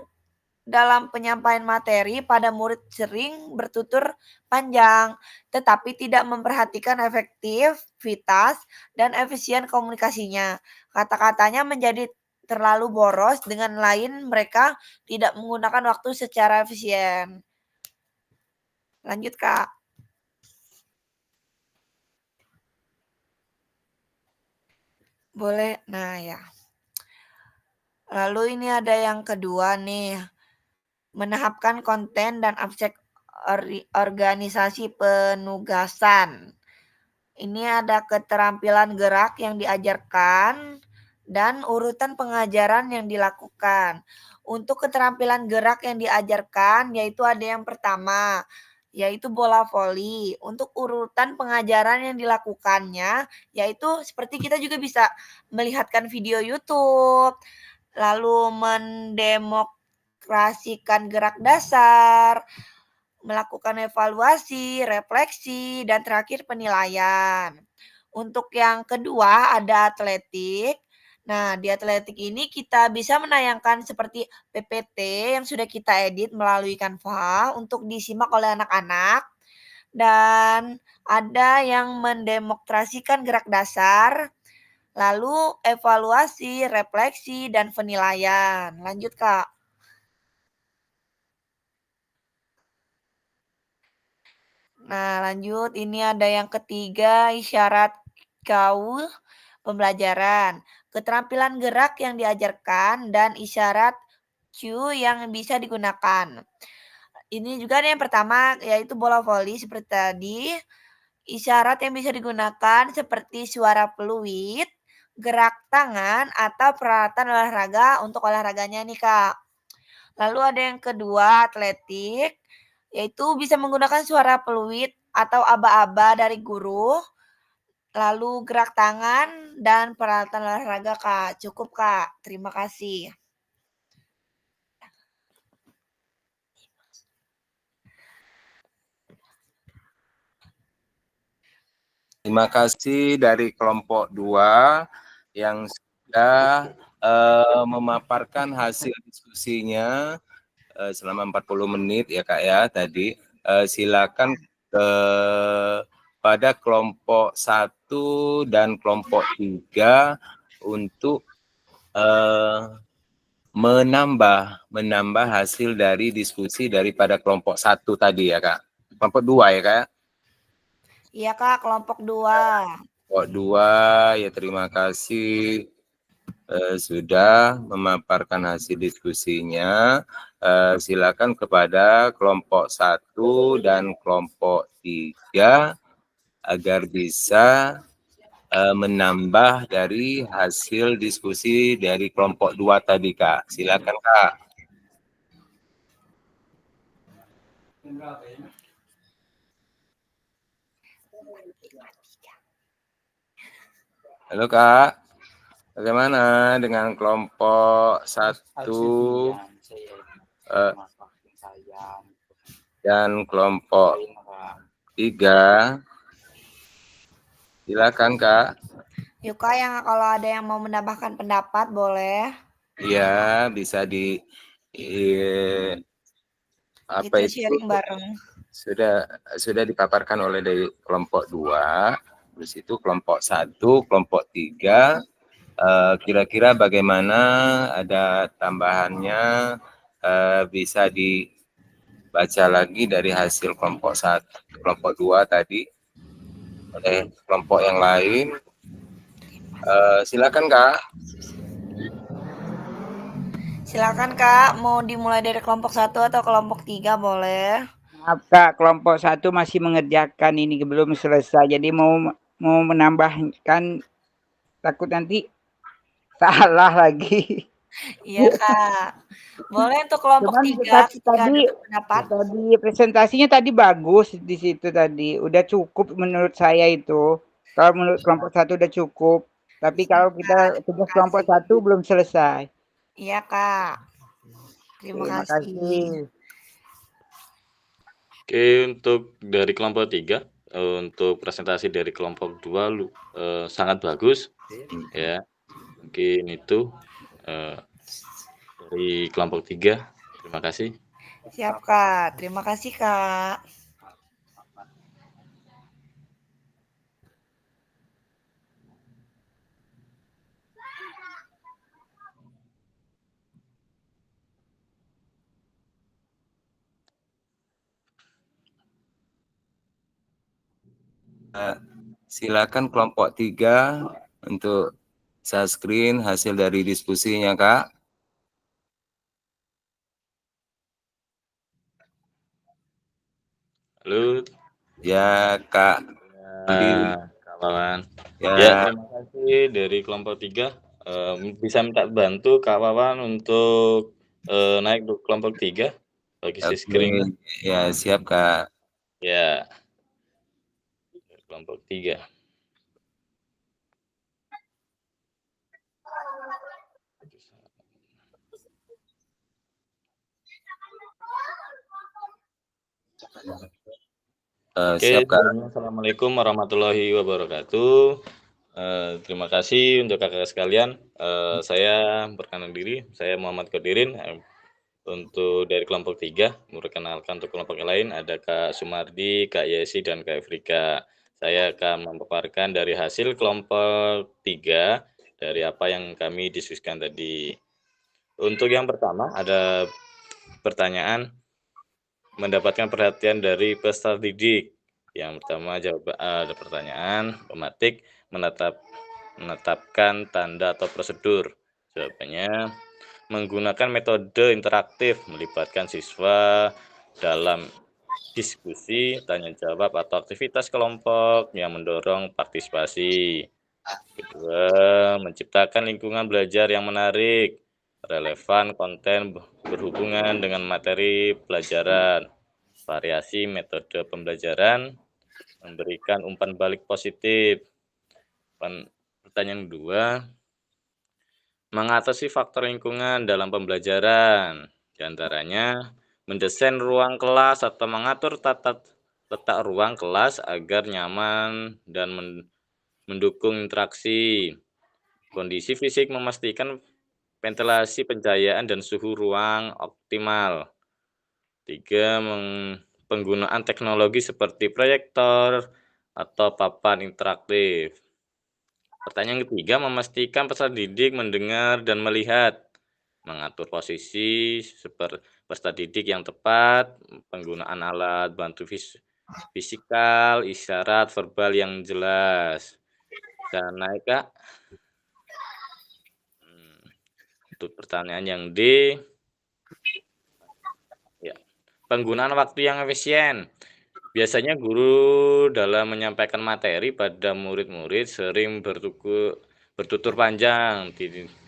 dalam penyampaian materi pada murid sering bertutur panjang, tetapi tidak memperhatikan efektivitas dan efisien komunikasinya. Kata-katanya menjadi terlalu boros, dengan lain mereka tidak menggunakan waktu secara efisien. Lanjut, Kak. Boleh. Nah, ya. Lalu ini ada yang kedua nih. Menahapkan konten dan aspek organisasi penugasan. Ini ada keterampilan gerak yang diajarkan dan urutan pengajaran yang dilakukan. Untuk keterampilan gerak yang diajarkan yaitu ada yang pertama, yaitu bola voli. Untuk urutan pengajaran yang dilakukannya yaitu seperti kita juga bisa melihatkan video YouTube, lalu mendemokrasikan gerak dasar, melakukan evaluasi, refleksi, dan terakhir penilaian. Untuk yang kedua ada atletik. Nah, di atletik ini kita bisa menayangkan seperti PPT yang sudah kita edit melalui Canva untuk disimak oleh anak-anak. Dan ada yang mendemonstrasikan gerak dasar, lalu evaluasi, refleksi, dan penilaian. Lanjut, Kak. Nah, lanjut. Ini ada yang ketiga, isyarat gaul pembelajaran. Keterampilan gerak yang diajarkan dan isyarat cue yang bisa digunakan. Ini juga ada yang pertama, yaitu bola voli seperti tadi. Isyarat yang bisa digunakan seperti suara peluit, gerak tangan, atau peralatan olahraga untuk olahraganya nih, Kak. Lalu ada yang kedua, atletik, yaitu bisa menggunakan suara peluit atau aba-aba dari guru, lalu gerak tangan dan peralatan olahraga, Kak. Cukup, Kak. Terima kasih. Terima kasih dari kelompok 2 yang sudah memaparkan hasil diskusinya selama 40 menit ya Kak ya tadi. Silakan pada kelompok 1 dan kelompok 3 untuk menambah hasil dari diskusi daripada kelompok 1 tadi ya Kak. Kelompok 2 ya Kak. Iya, Kak, kelompok 2. Kelompok 2 ya terima kasih sudah memaparkan hasil diskusinya. Silakan kepada kelompok 1 dan kelompok 3 agar bisa menambah dari hasil diskusi dari kelompok 2 tadi, Kak. Silakan, Kak. Halo, Kak. Bagaimana dengan kelompok 1 dan kelompok 3? Silakan, Kak. Yuk, Kak, yang kalau ada yang mau menambahkan pendapat boleh. Iya, bisa apa Kita itu sharing bareng. sudah dipaparkan oleh dari kelompok 2, terus itu kelompok 1, kelompok 3. Kira-kira bagaimana, ada tambahannya, bisa dibaca lagi dari hasil kelompok 1, kelompok 2 tadi oleh kelompok yang lain. Silakan, Kak. Silakan, Kak, mau dimulai dari kelompok 1 atau kelompok 3 boleh. Maaf, Kak, kelompok 1 masih mengerjakan ini belum selesai. Jadi mau menambahkan, takut nanti salah lagi. Iya, Kak. Boleh untuk kelompok Cuman 3 tadi ketika ada pendapat. tadi presentasinya tadi bagus di situ tadi. Udah cukup menurut saya itu. Kalau menurut kelompok 1 udah cukup. Tapi Siap, kalau Kak. kita Terima tugas kelompok kasih. 1 belum selesai. Iya, Kak. Terima Terima kasih. kasih. Oke, untuk dari kelompok 3, untuk presentasi dari kelompok 2 sangat bagus ya. Mungkin itu dari kelompok 3. Terima kasih. Siap, Kak. Terima kasih, Kak. Silakan kelompok 3 untuk share screen hasil dari diskusinya, Kak. Halo. Ya, Kak. Kak Wawan. Ya. Ya, terima kasih dari kelompok 3. Bisa minta bantu Kak Wawan untuk naik ke kelompok 3 bagi share screen. Ya, siap, Kak. Ya. Kelompok 3. Oke, Siap, Kak. Assalamualaikum warahmatullahi wabarakatuh. Terima kasih untuk kakak sekalian. Saya berkenan diri, saya Muhammad Qadirin. Untuk dari kelompok 3, memperkenalkan untuk kelompok yang lain ada Kak Sumardi, Kak Yesi, dan Kak Efrika. Saya akan memaparkan dari hasil kelompok 3 dari apa yang kami diskusikan tadi. Untuk yang pertama ada pertanyaan mendapatkan perhatian dari peserta didik. Yang pertama ada pertanyaan pematik menetapkan tanda atau prosedur. Jawabannya menggunakan metode interaktif melibatkan siswa dalam diskusi, tanya jawab atau aktivitas kelompok yang mendorong partisipasi. Kedua, menciptakan lingkungan belajar yang menarik, relevan konten berhubungan dengan materi pelajaran, variasi metode pembelajaran, memberikan umpan balik positif. Pertanyaan kedua, mengatasi faktor lingkungan dalam pembelajaran, diantaranya mendesain ruang kelas atau mengatur letak ruang kelas agar nyaman dan mendukung interaksi. Kondisi fisik memastikan ventilasi, pencahayaan, dan suhu ruang optimal. 3. Penggunaan teknologi seperti proyektor atau papan interaktif. Pertanyaan ketiga, memastikan peserta didik mendengar dan melihat, mengatur posisi peserta didik yang tepat, penggunaan alat bantu fisikal, isyarat, verbal yang jelas. Bisa naik, Kak? Untuk pertanyaan yang D, ya, penggunaan waktu yang efisien. Biasanya guru dalam menyampaikan materi pada murid-murid sering bertutur panjang,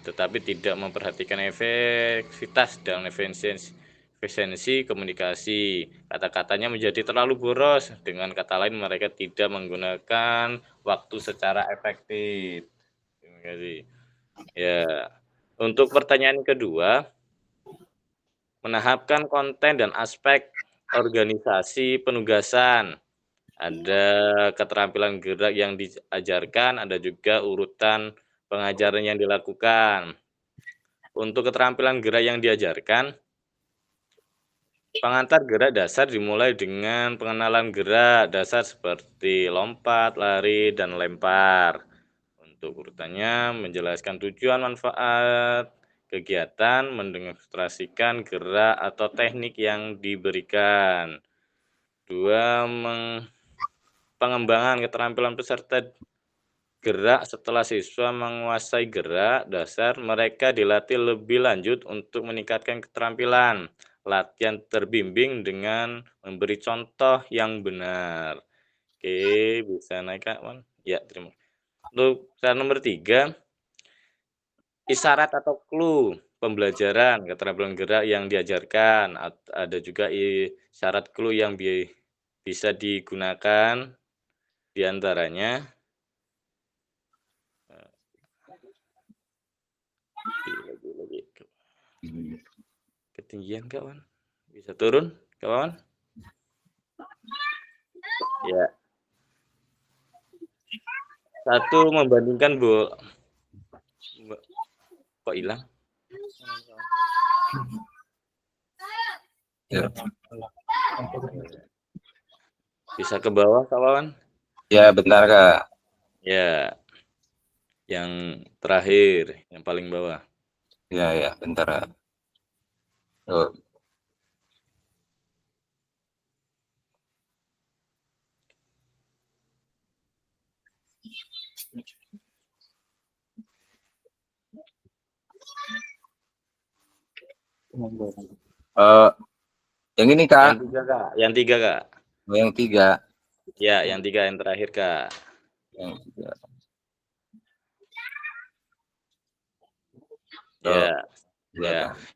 tetapi tidak memperhatikan efektivitas dan efisiensi komunikasi. Kata-katanya menjadi terlalu boros. Dengan kata lain, mereka tidak menggunakan waktu secara efektif. Terima kasih. Ya, untuk pertanyaan kedua, menahapkan konten dan aspek organisasi penugasan. Ada keterampilan gerak yang diajarkan, ada juga urutan pengajaran yang dilakukan. Untuk keterampilan gerak yang diajarkan, pengantar gerak dasar dimulai dengan pengenalan gerak dasar seperti lompat, lari, dan lempar. Untuk urutannya, menjelaskan tujuan, manfaat, kegiatan, mendemonstrasikan gerak atau teknik yang diberikan. 2. Pengembangan keterampilan peserta gerak. Setelah siswa menguasai gerak dasar, mereka dilatih lebih lanjut untuk meningkatkan keterampilan. Latihan terbimbing dengan memberi contoh yang benar. Oke, bisa naik, Kak Wan? Ya, terima kasih. Untuk cara nomor 3, isyarat atau clue. pembelajaran, keterampilan gerak yang diajarkan, ada juga syarat clue yang bisa digunakan, di antaranya lagi. Ketinggian kawan, bisa turun kawan? Ya. 1 membandingkan kok hilang? Ya. Bisa ke bawah kawan? Ya, bentar Kak. Ya. Yang terakhir, yang paling bawah. Ya, bentar Kak. Oh. Yang ini Kak. Yang tiga Kak. Oh, yang 3. Ya, yang 3 yang terakhir Kak. Yang 3. Ya.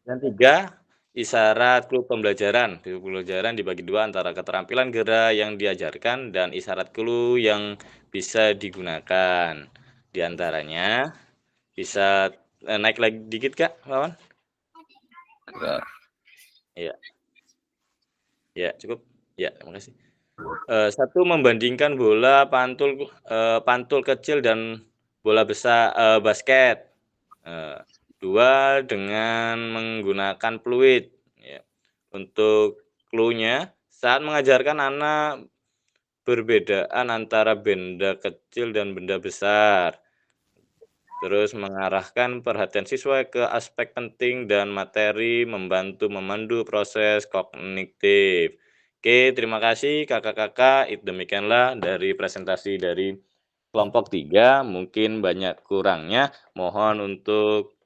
Yang 3, isyarat clue pembelajaran. Clue pembelajaran dibagi 2 antara keterampilan gerak yang diajarkan dan isyarat clue yang bisa digunakan. Di antaranya bisa naik lagi dikit Kak, kawan? Ya, cukup. Ya, terima kasih. 1 membandingkan bola pantul kecil dan bola besar basket. 2 dengan menggunakan fluid. Ya. Untuk clue-nya, saat mengajarkan anak perbedaan antara benda kecil dan benda besar. Terus mengarahkan perhatian siswa ke aspek penting dan materi, membantu memandu proses kognitif. Oke, terima kasih kakak-kakak. Demikianlah dari presentasi dari kelompok 3. Mungkin banyak kurangnya. Mohon untuk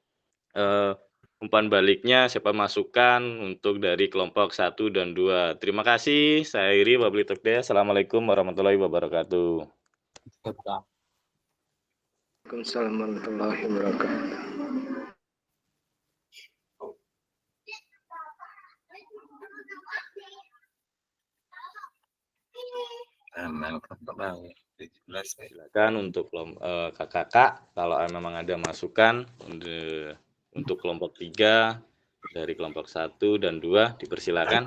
umpan baliknya, siapa masukan untuk dari kelompok 1 dan 2. Terima kasih. Saya Iri, wabillahi taufiq. Assalamualaikum warahmatullahi wabarakatuh. Waalaikumsalam warahmatullahi wabarakatuh. Silakan untuk kakak-kakak kalau memang ada masukan untuk kelompok 3 dari kelompok 1 dan 2 dipersilakan.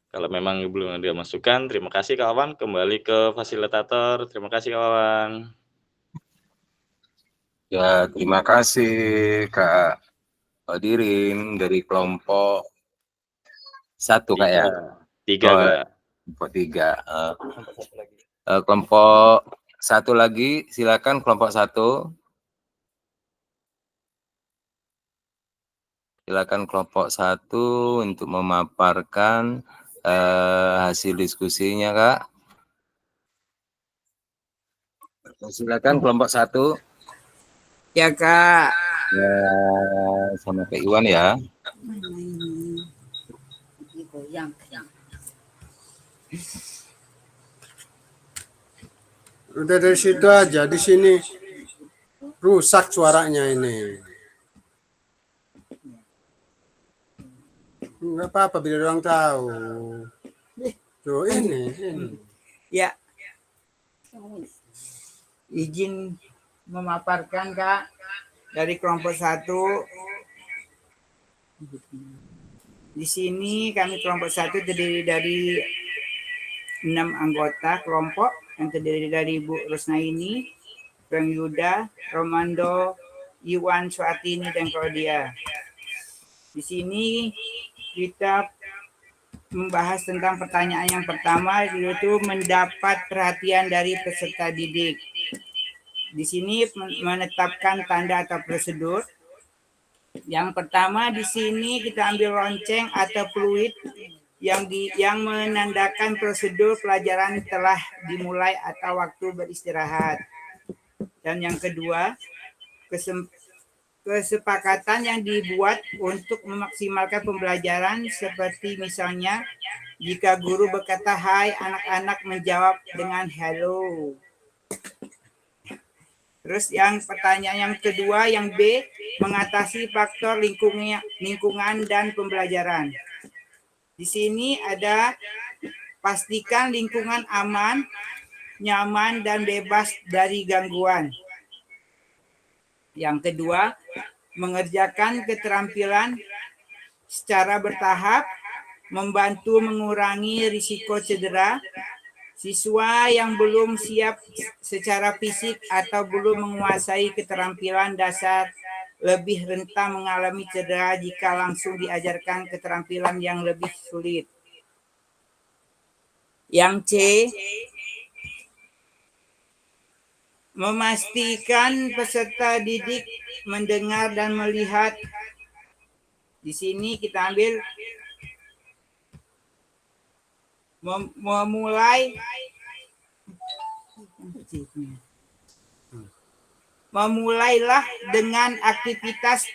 Kalau memang belum ada masukan, terima kasih kawan. Kembali ke fasilitator. Terima kasih kawan. Ya, terima kasih Kak Dirin dari kelompok 1 Kak ya. 3 Kak. Kelompok 3. Kelompok 1 lagi, silakan kelompok 1. Silakan kelompok 1 untuk memaparkan hasil diskusinya Kak. Silakan kelompok 1. Ya Kak. Ya, sama Kak Iwan ya. Udah dari situ aja, di sini rusak suaranya ini. Enggak apa-apa biar orang tahu. Tuh ini. Ya. Izin memaparkan Kak dari kelompok 1. Di sini kami kelompok 1 terdiri dari 6 anggota kelompok yang terdiri dari Bu Rusnaini, Bang Yuda, Romando, Iwan, Swatini, dan Claudia. Di sini kita membahas tentang pertanyaan yang pertama, yaitu mendapat perhatian dari peserta didik. Di sini menetapkan tanda atau prosedur. Yang pertama di sini kita ambil lonceng atau fluid yang menandakan prosedur pelajaran telah dimulai atau waktu beristirahat. Dan yang kedua, kesepakatan yang dibuat untuk memaksimalkan pembelajaran seperti misalnya jika guru berkata hai, anak-anak menjawab dengan hello. Terus yang pertanyaan yang kedua, yang B, mengatasi faktor lingkungan dan pembelajaran. Di sini ada pastikan lingkungan aman, nyaman, dan bebas dari gangguan. Yang kedua, mengerjakan keterampilan secara bertahap, membantu mengurangi risiko cedera. Siswa yang belum siap secara fisik atau belum menguasai keterampilan dasar lebih rentan mengalami cedera jika langsung diajarkan keterampilan yang lebih sulit. Yang C, memastikan peserta didik mendengar dan melihat. Di sini kita ambil memulailah dengan aktivitas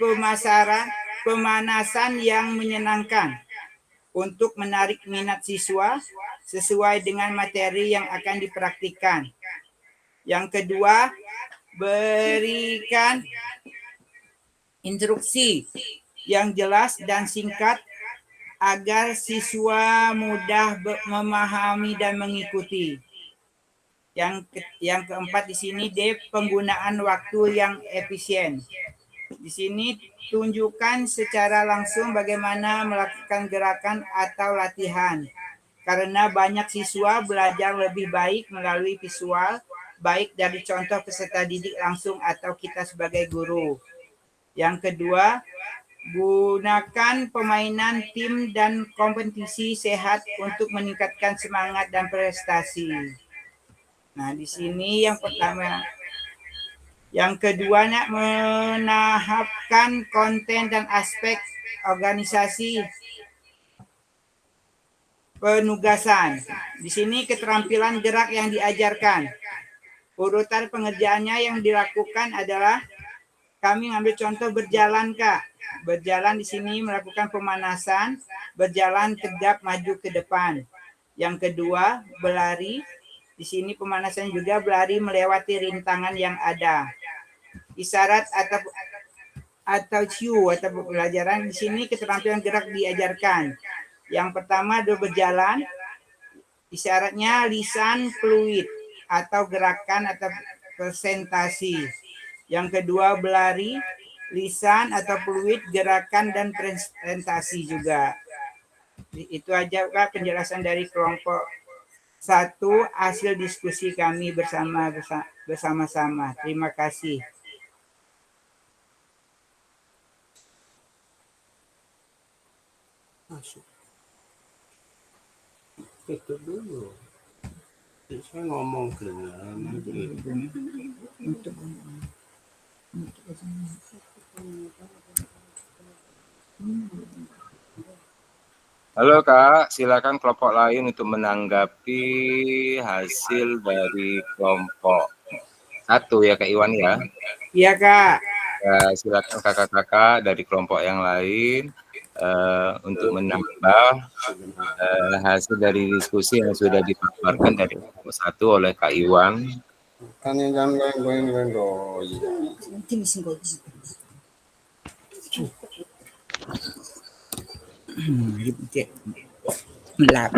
pemanasan yang menyenangkan untuk menarik minat siswa sesuai dengan materi yang akan dipraktikkan. Yang kedua, berikan instruksi yang jelas dan singkat agar siswa mudah memahami dan mengikuti. Yang keempat di sini D, penggunaan waktu yang efisien. Di sini tunjukkan secara langsung bagaimana melakukan gerakan atau latihan. Karena banyak siswa belajar lebih baik melalui visual, baik dari contoh peserta didik langsung atau kita sebagai guru. Yang kedua, gunakan permainan tim dan kompetisi sehat untuk meningkatkan semangat dan prestasi. Nah, di sini yang pertama. Yang kedua, menahapkan konten dan aspek organisasi penugasan. Di sini keterampilan gerak yang diajarkan. Urutan pengerjaannya yang dilakukan adalah kami ngambil contoh berjalan, Kak. Berjalan di sini melakukan pemanasan, berjalan tegap maju ke depan. Yang kedua, berlari. Di sini pemanasan juga berlari melewati rintangan yang ada. Isyarat atau cue atau pembelajaran di sini keterampilan gerak diajarkan. Yang pertama adalah berjalan. Isyaratnya lisan fluid atau gerakan atau presentasi. Yang kedua berlari, lisan atau fluid, gerakan dan presentasi juga. Itu aja Kak penjelasan dari kelompok 1 hasil diskusi kami bersama-sama. Terima kasih. Masuk. Itu dulu. Saya ngomong dengan Halo Kak, silakan kelompok lain untuk menanggapi hasil dari kelompok 1 ya Kak Iwan ya. Iya Kak. Ya, silakan kakak-kakak dari kelompok yang lain untuk menambah hasil dari diskusi yang sudah dipaparkan dari kelompok 1 oleh Kak Iwan. Kan yang jangan goyang-goyang. Melap.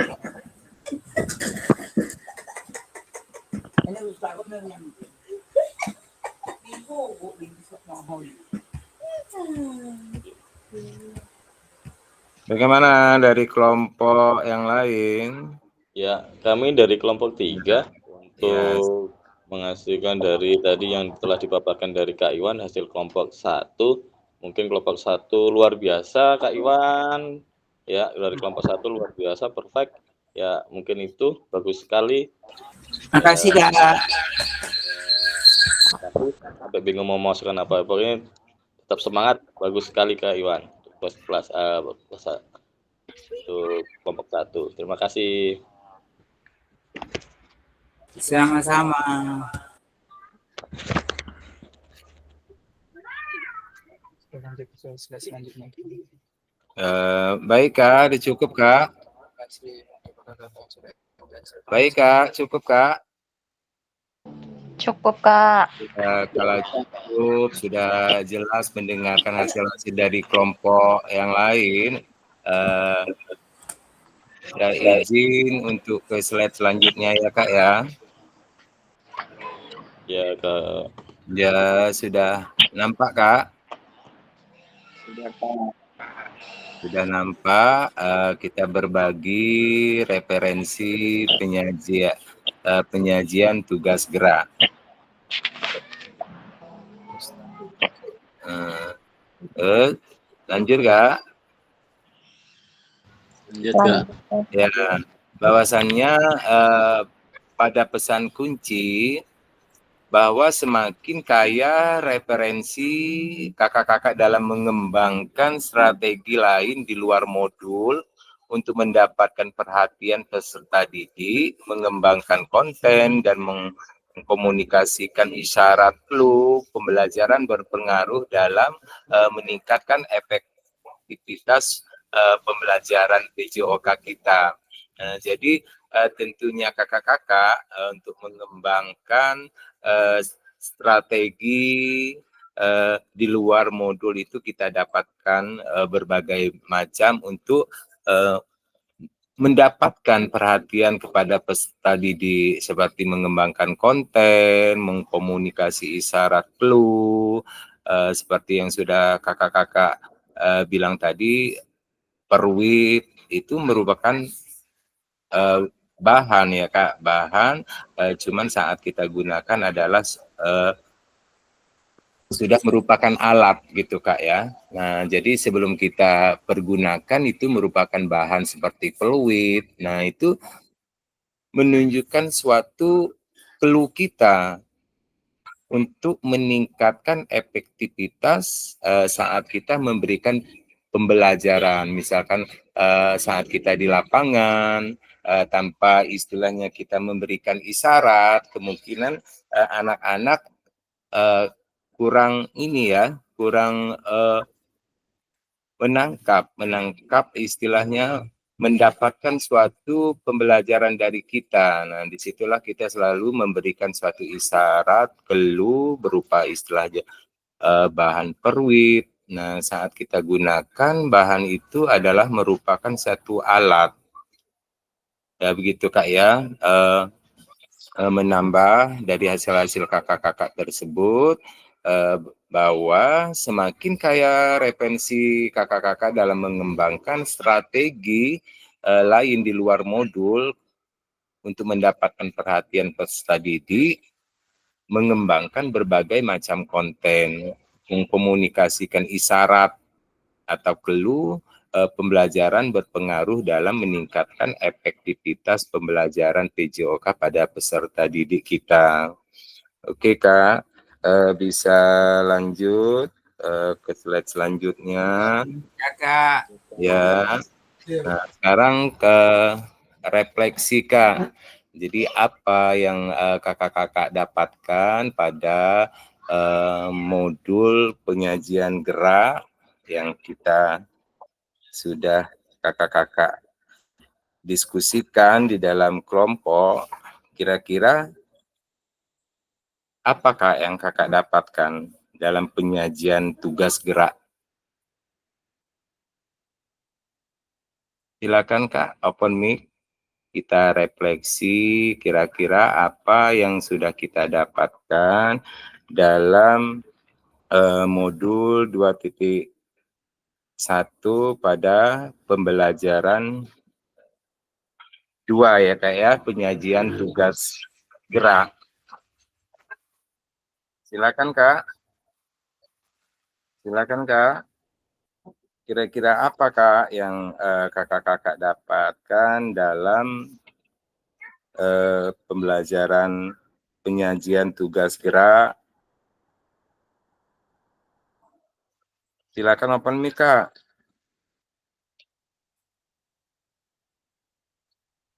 Bagaimana dari kelompok yang lain? Ya, kami dari kelompok 3 untuk menghasilkan dari tadi yang telah dipaparkan dari Kak Iwan hasil kelompok 1. Mungkin kelompok 1 luar biasa Kak Iwan. Ya, dari kelompok 1 luar biasa, perfect. Ya, mungkin itu bagus sekali. Makasih Kak. Sampai bingung mau masukkan apa. Pokoknya tetap semangat, bagus sekali Kak Iwan. Kelas untuk kelompok 1. Terima kasih. Sama-sama. Lanjut ke slide selanjutnya. Baik Kak, udah cukup Kak. Baik Kak, cukup Kak. Cukup, Kak. Kalau cukup, sudah jelas mendengarkan hasil-hasil dari kelompok yang lain. Saya izin untuk ke slide selanjutnya ya Kak ya. Ya Kak. Ya, sudah nampak Kak? Sudah, Kak. Sudah nampak, kita berbagi referensi penyajian tugas gerak. Lanjut Kak? Lanjut Kak. Ya, bahwasannya pada pesan kunci bahwa semakin kaya referensi kakak-kakak dalam mengembangkan strategi lain di luar modul untuk mendapatkan perhatian peserta didik, mengembangkan konten, dan mengkomunikasikan isyarat clue, pembelajaran berpengaruh dalam meningkatkan efektivitas pembelajaran PJOK kita. Jadi tentunya kakak-kakak untuk mengembangkan strategi di luar modul itu kita dapatkan berbagai macam untuk mendapatkan perhatian kepada peserta didik seperti mengembangkan konten, mengkomunikasi isyarat clue, seperti yang sudah kakak-kakak bilang tadi, perwit itu merupakan bahan ya Kak, bahan cuman saat kita gunakan adalah sudah merupakan alat gitu Kak ya. Nah, jadi sebelum kita pergunakan itu merupakan bahan seperti peluit. Nah, itu menunjukkan suatu clue kita untuk meningkatkan efektivitas saat kita memberikan pembelajaran. Misalkan saat kita di lapangan, tanpa istilahnya kita memberikan isyarat, kemungkinan anak-anak kurang ini ya, kurang menangkap istilahnya mendapatkan suatu pembelajaran dari kita. Nah, disitulah kita selalu memberikan suatu isyarat, clue berupa istilahnya bahan perwit. Nah, saat kita gunakan bahan itu adalah merupakan satu alat. Ya begitu Kak ya. Menambah dari hasil-hasil kakak-kakak tersebut bahwa semakin kaya referensi kakak-kakak dalam mengembangkan strategi lain di luar modul untuk mendapatkan perhatian peserta didik, mengembangkan berbagai macam konten, mengkomunikasikan isyarat atau clue, pembelajaran berpengaruh dalam meningkatkan efektivitas pembelajaran PJOK pada peserta didik kita. Oke Kak, bisa lanjut ke slide selanjutnya. Ya Kak. Ya. Nah, sekarang ke refleksi Kak. Jadi apa yang kakak-kakak dapatkan pada modul penyajian gerak yang kita sudah kakak-kakak diskusikan di dalam kelompok, kira-kira apakah yang kakak dapatkan dalam penyajian tugas gerak? Silakan Kak, open mic. Kita refleksi kira-kira apa yang sudah kita dapatkan dalam modul 2.1 pada pembelajaran 2 ya Kak ya, penyajian tugas gerak. Silakan Kak. Silakan Kak. Kira-kira apa Kak yang kakak-kakak dapatkan dalam pembelajaran penyajian tugas gerak? Silakan open mic Kak.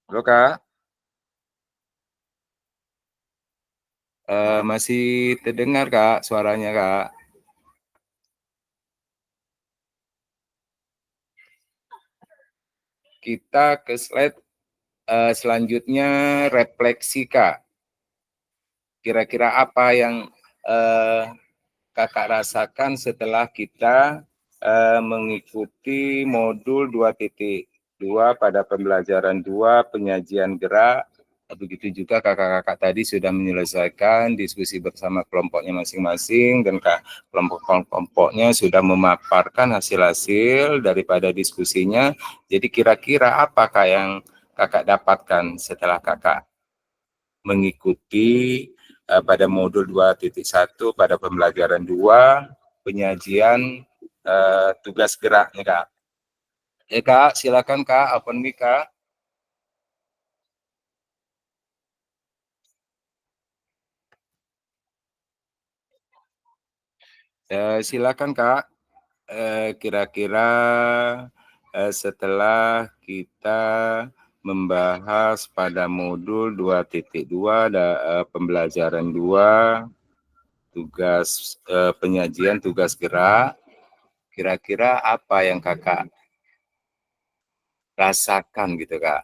Halo Kak. Masih terdengar Kak suaranya Kak. kita ke slide selanjutnya, refleksi Kak. Kira-kira apa yang Kakak rasakan setelah kita mengikuti modul 2.2 pada pembelajaran 2 penyajian gerak. Begitu juga kakak-kakak tadi sudah menyelesaikan diskusi bersama kelompoknya masing-masing dan kelompok-kelompoknya sudah memaparkan hasil-hasil daripada diskusinya. Jadi kira-kira apakah yang kakak dapatkan setelah kakak mengikuti pada modul 2.1 pada pembelajaran 2 penyajian tugas geraknya Kak. Ya Kak, silakan Kak, open mic Kak. Silakan Kak, kira-kira setelah kita membahas pada modul 2.2 pembelajaran 2 tugas penyajian tugas gerak, kira-kira apa yang kakak rasakan gitu Kak?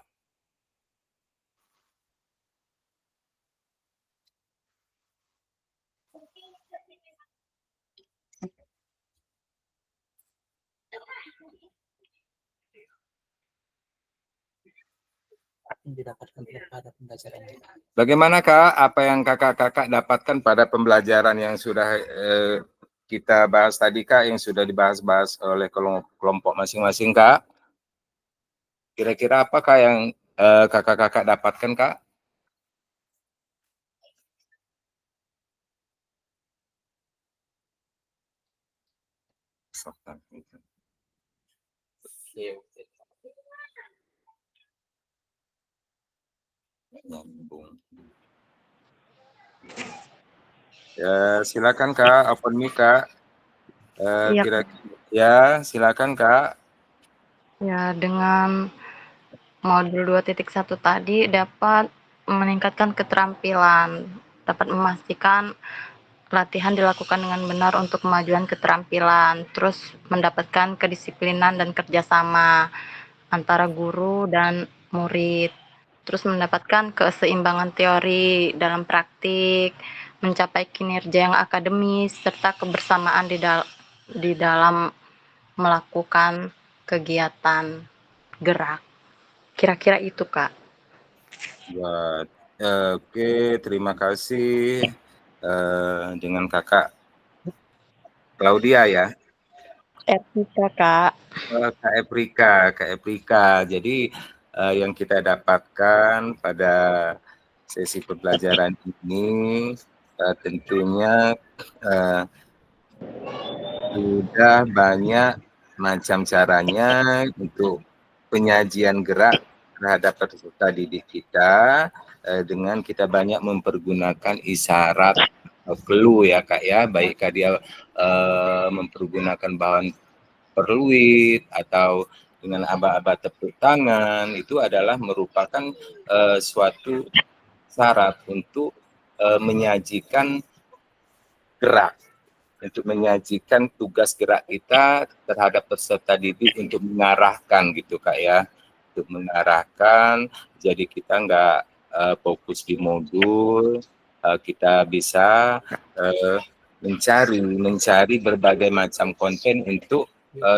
Didapatkan pada pembelajaran ini. Bagaimana Kak, apa yang kakak-kakak dapatkan pada pembelajaran yang sudah kita bahas tadi Kak, yang sudah dibahas-bahas oleh kelompok masing-masing Kak? Kira-kira apakah yang kakak-kakak dapatkan Kak? Ya, silakan Kak, open mic Kak. Iya. Ya, silakan Kak. Ya, dengan modul 2.1 tadi dapat meningkatkan keterampilan, dapat memastikan latihan dilakukan dengan benar untuk kemajuan keterampilan, terus mendapatkan kedisiplinan dan kerjasama antara guru dan murid, terus mendapatkan keseimbangan teori dalam praktik, mencapai kinerja yang akademis, serta kebersamaan di dalam melakukan kegiatan gerak. Kira-kira itu, Kak. Ya, oke, terima kasih dengan kakak Claudia ya. Etika, Kak. Kak Eprika. Jadi yang kita dapatkan pada sesi pembelajaran ini tentunya sudah banyak macam caranya untuk penyajian gerak terhadap peserta didik kita dengan kita banyak mempergunakan isyarat clue ya Kak ya, baik dia mempergunakan bahan peluit atau dengan aba-aba tepuk tangan, itu adalah merupakan suatu syarat untuk menyajikan gerak, untuk menyajikan tugas gerak kita terhadap peserta didik untuk mengarahkan gitu Kak ya, untuk mengarahkan, jadi kita nggak fokus di modul, kita bisa mencari berbagai macam konten untuk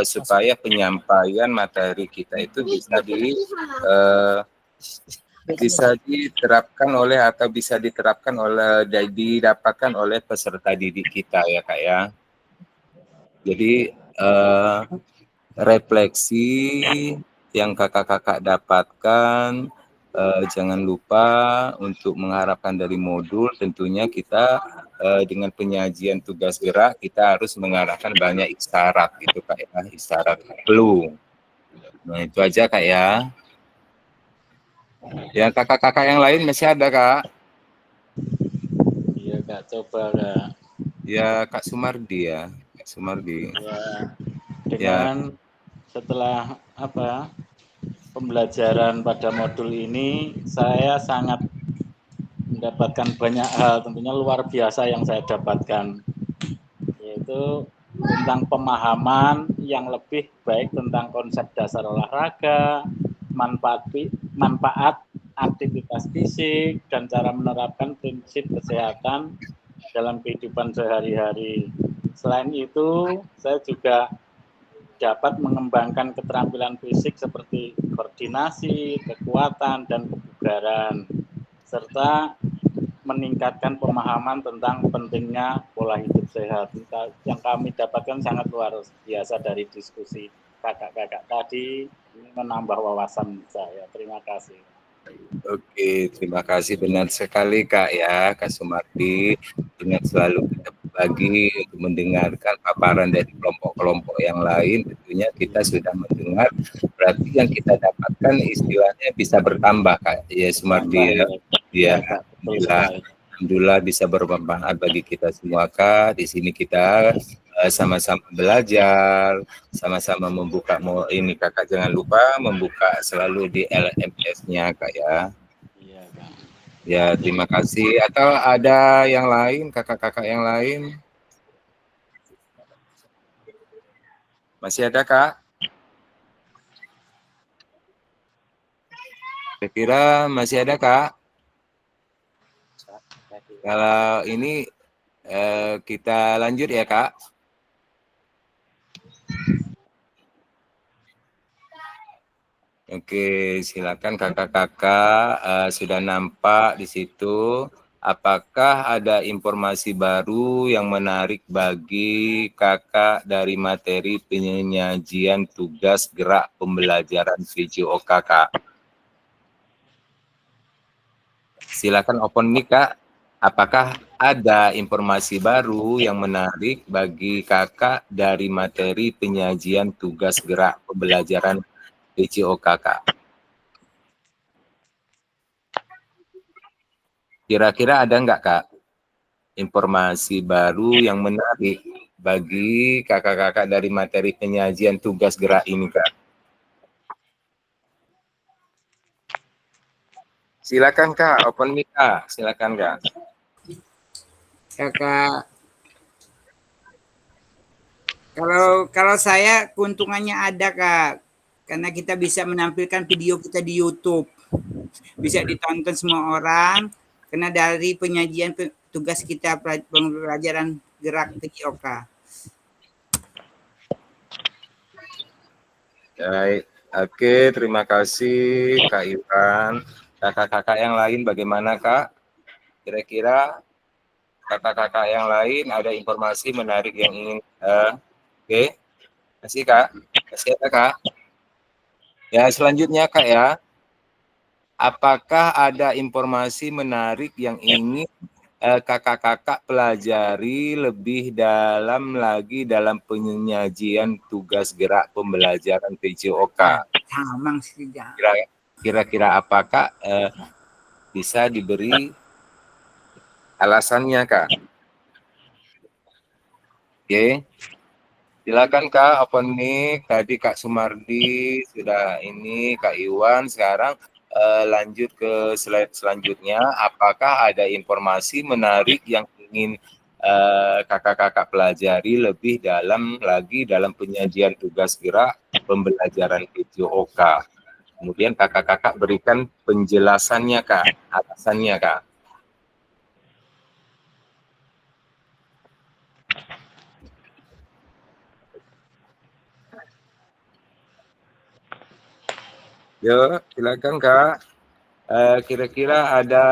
supaya penyampaian materi kita itu bisa diterapkan oleh atau bisa diterapkan oleh didapatkan oleh peserta didik kita ya Kak ya. Jadi refleksi yang kakak-kakak dapatkan, jangan lupa untuk mengharapkan dari modul tentunya kita dengan penyajian tugas gerak kita harus mengarahkan banyak isyarat gitu Kak ya, isyarat clue. Nah itu aja Kak ya. Yang kakak-kakak yang lain masih ada Kak? Iya Kak, coba Kak. Ya Kak Sumardi ya, Kak Sumardi. Ya, dengan setelah pembelajaran pada modul ini, saya sangat mendapatkan banyak hal, tentunya luar biasa yang saya dapatkan, yaitu tentang pemahaman yang lebih baik tentang konsep dasar olahraga, manfaat aktivitas fisik dan cara menerapkan prinsip kesehatan dalam kehidupan sehari-hari. Selain itu, saya juga dapat mengembangkan keterampilan fisik seperti koordinasi, kekuatan, dan kebugaran, serta meningkatkan pemahaman tentang pentingnya pola hidup sehat. Yang kami dapatkan sangat luar biasa dari diskusi kakak-kakak tadi, ini menambah wawasan saya. Terima kasih. Oke, terima kasih, benar sekali Kak ya, Kak Sumardi. Ingat selalu kita berbagi untuk mendengarkan paparan dari kelompok-kelompok yang lain. Tentunya kita sudah mendengar, berarti yang kita dapatkan istilahnya bisa bertambah Kak ya Sumardi ya. Ya, alhamdulillah bisa bermanfaat bagi kita semua Kak. Di sini kita sama-sama belajar, sama-sama membuka, ini kakak jangan lupa membuka selalu di LMS-nya Kak ya. Iya Kak. Ya, terima kasih. Atau ada yang lain, kakak-kakak yang lain? Masih ada Kak? Saya kira masih ada Kak. Kalau ini kita lanjut ya Kak. Oke, silakan kakak-kakak sudah nampak di situ. Apakah ada informasi baru yang menarik bagi kakak dari materi penyajian tugas gerak pembelajaran PJOK Kak? Silakan open mic Kak. Apakah ada informasi baru yang menarik bagi kakak dari materi penyajian tugas gerak pembelajaran PJOK Kak? Kira-kira ada nggak Kak informasi baru yang menarik bagi kakak-kakak dari materi penyajian tugas gerak ini Kak? Silakan Kak, open mic Kak, silakan Kak. Kakak, kalau saya keuntungannya ada Kak, karena kita bisa menampilkan video kita di YouTube, bisa ditonton semua orang, karena dari penyajian tugas kita pembelajaran gerak PJOK. Baik, oke, terima kasih Kak Iwan. Kakak-kakak yang lain bagaimana Kak? Kira-kira kakak-kakak yang lain ada informasi menarik yang ingin oke, kasih Kak, kasih ya Kak. Ya selanjutnya Kak ya, apakah ada informasi menarik yang ingin kakak-kakak pelajari lebih dalam lagi dalam penyajian tugas gerak pembelajaran PJOK? Kira-kira apakah bisa diberi alasannya Kak? Oke, silakan Kak, open mic. Tadi Kak Sumardi sudah ini, Kak Iwan. Sekarang lanjut ke slide selanjutnya. Apakah ada informasi menarik yang ingin kakak-kakak pelajari lebih dalam lagi dalam penyajian tugas gerak pembelajaran PJOK? Kemudian kakak-kakak berikan penjelasannya Kak, alasannya Kak. Yo, silakan Kak. Kira-kira ada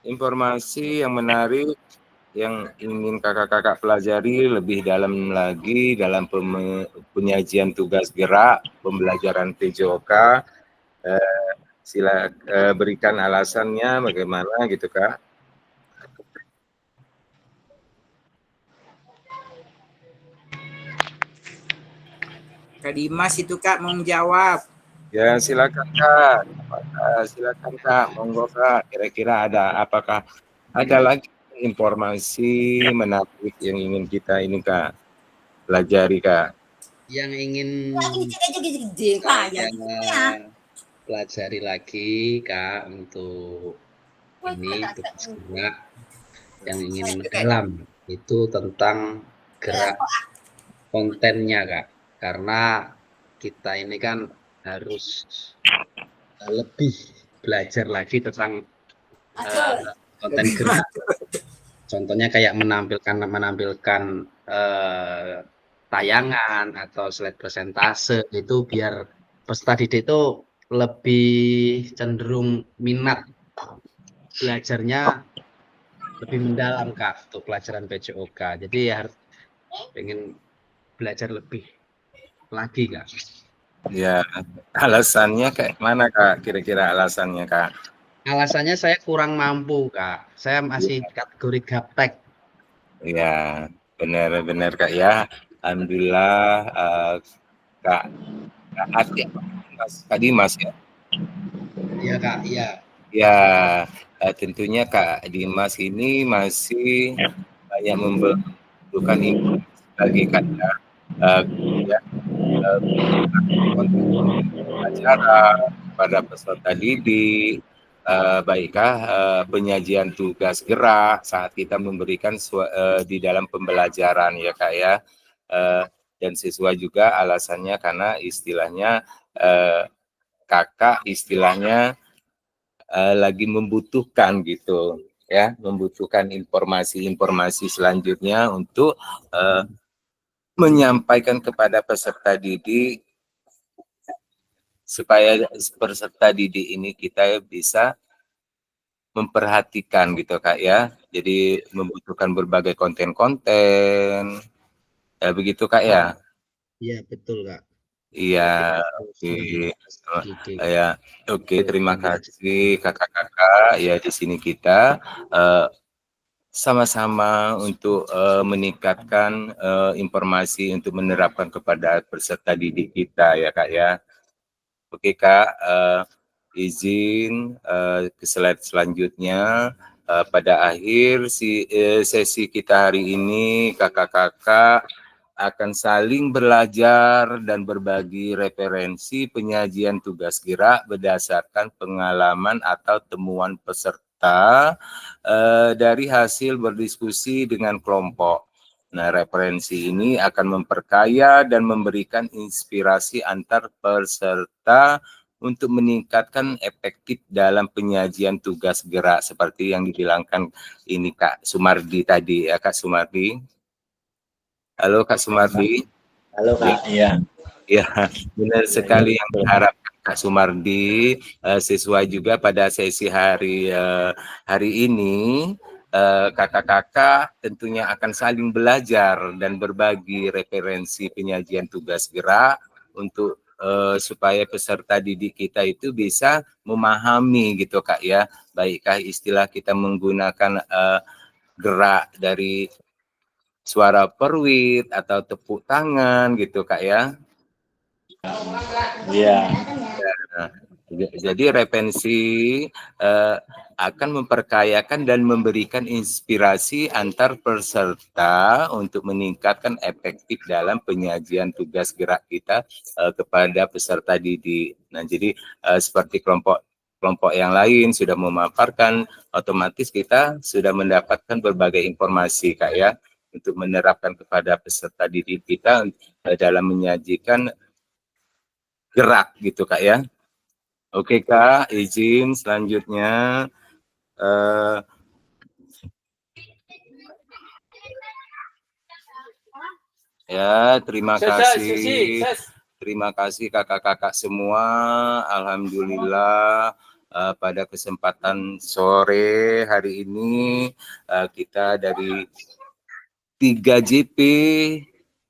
informasi yang menarik yang ingin kakak-kakak pelajari lebih dalam lagi dalam penyajian tugas gerak pembelajaran PJOK? Sila berikan alasannya bagaimana gitu Kak. Kak Dimas itu Kak mau menjawab. Ya silakan Kak, silakan Kak, monggo Kak. Kira-kira ada apakah ada lagi informasi menarik yang ingin kita ini Kak pelajari Kak? Yang ingin pelajari lagi Kak untuk ini tugas gerak yang ingin mendalam itu tentang gerak kontennya Kak, karena kita ini kan harus lebih belajar lagi tentang konten gerak. Contohnya kayak menampilkan tayangan atau slide presentase itu biar peserta didik itu lebih cenderung minat belajarnya lebih mendalam Kak untuk pelajaran PJOK. Jadi ya harus pengen belajar lebih lagi Kak. Ya, alasannya kayak mana Kak? Kira-kira alasannya Kak? Alasannya saya kurang mampu Kak. Saya masih kategori gaptek. Ya, benar-benar Kak ya. Alhamdulillah Kak Ati, Kak Dimas ya. Iya Kak, iya. Ya, tentunya Kak Dimas ini masih banyak membutuhkan informasi bagi Kak ya. Acara pada peserta didik, baikkah penyajian tugas gerak saat kita memberikan di dalam pembelajaran ya Kak ya. Dan siswa juga alasannya karena istilahnya kakak istilahnya lagi membutuhkan gitu ya, membutuhkan informasi-informasi selanjutnya untuk menyampaikan kepada peserta didik supaya peserta didik ini kita bisa memperhatikan gitu Kak ya. Jadi membutuhkan berbagai konten-konten. Ya begitu Kak ya. Iya, betul Kak. Iya, oke. Ya, oke, terima kasih kakak-kakak. Ya di sini kita sama-sama untuk meningkatkan informasi untuk menerapkan kepada peserta didik kita ya Kak ya. Oke Kak, izin ke slide selanjutnya. Pada akhir sesi kita hari ini, kakak-kakak akan saling belajar dan berbagi referensi penyajian tugas gerak berdasarkan pengalaman atau temuan peserta dari hasil berdiskusi dengan kelompok. Nah, referensi ini akan memperkaya dan memberikan inspirasi antar peserta untuk meningkatkan efektif dalam penyajian tugas gerak seperti yang dibilangkan ini Kak Sumardi tadi ya Kak Sumardi. Halo Kak Sumardi. Halo Kak, iya. Ya, benar sekali yang diharapkan Kak Sumardi. Siswa juga pada sesi hari ini kakak-kakak tentunya akan saling belajar dan berbagi referensi penyajian tugas gerak untuk supaya peserta didik kita itu bisa memahami gitu Kak ya, baikkah istilah kita menggunakan gerak dari suara peruit atau tepuk tangan gitu Kak ya. Iya. Nah, jadi referensi akan memperkayakan dan memberikan inspirasi antar peserta untuk meningkatkan efektif dalam penyajian tugas gerak kita kepada peserta didik. Nah, jadi seperti kelompok yang lain sudah memaparkan, otomatis kita sudah mendapatkan berbagai informasi Kak ya, untuk menerapkan kepada peserta didik kita dalam menyajikan gerak gitu Kak ya. Oke Kak, izin selanjutnya ya terima kasih. Terima kasih kakak-kakak semua. Alhamdulillah pada kesempatan sore hari ini kita dari 3 JP,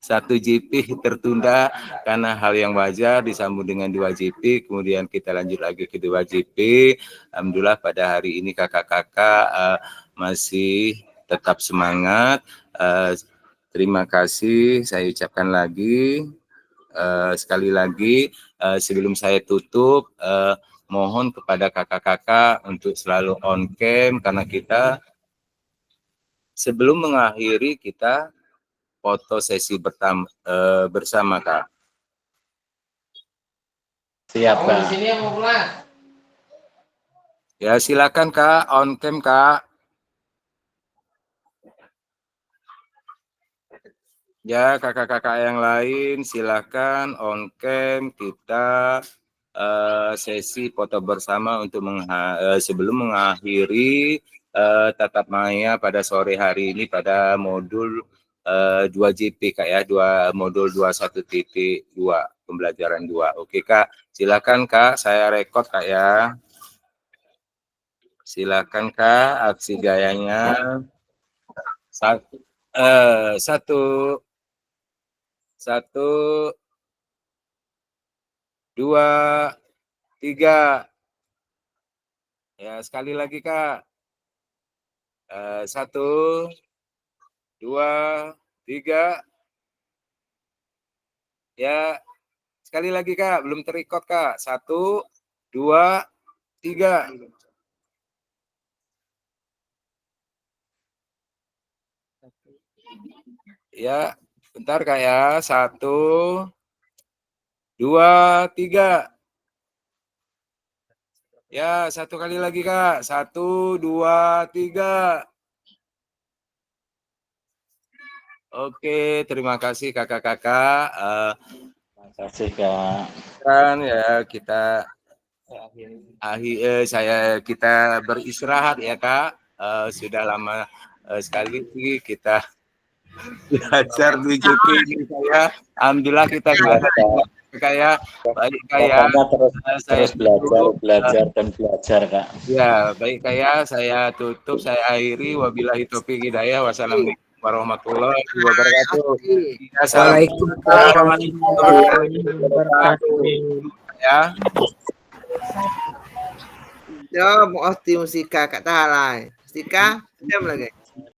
1 JP tertunda karena hal yang wajar, disambung dengan 2 JP, kemudian kita lanjut lagi ke 2 JP. Alhamdulillah pada hari ini kakak-kakak masih tetap semangat. Terima kasih saya ucapkan lagi. Sekali lagi sebelum saya tutup, mohon kepada kakak-kakak untuk selalu on cam karena kita sebelum mengakhiri kita foto sesi bersama Kak. Siap Kak. Ya silakan Kak, on cam Kak. Ya, kakak-kakak yang lain silakan on cam kita sesi foto bersama untuk sebelum mengakhiri tatap maya pada sore hari ini pada modul 2JP Kak ya, modul 21.2 pembelajaran 2. Oke Kak, silakan Kak, saya rekod Kak ya. Silakan Kak, aksi gayanya. Satu, 2, 3. Ya, sekali lagi Kak. 1, 2, 3. Ya, sekali lagi Kak, belum terikot Kak. 1, 2, 3. Ya, bentar Kak ya. 1, 2, 3. Ya, satu kali lagi Kak. 1, 2, 3. Oke, terima kasih kakak-kakak. Terima kasih Kak. Kan ya kita kita beristirahat ya Kak. Sudah lama sekali kita belajar di JP ini saya. Alhamdulillah kita belajar kayak baik kayak Terus belajar dan belajar Kak. Ya, baik kayak saya tutup, saya akhiri. Wabillahi taufiq hidayah. Wassalamualaikum warahmatullahi wabarakatuh. Waalaikumsalam warahmatullahi wabarakatuh. Ya. Yo, mau musika kat tahalai. Musika, jam lagi.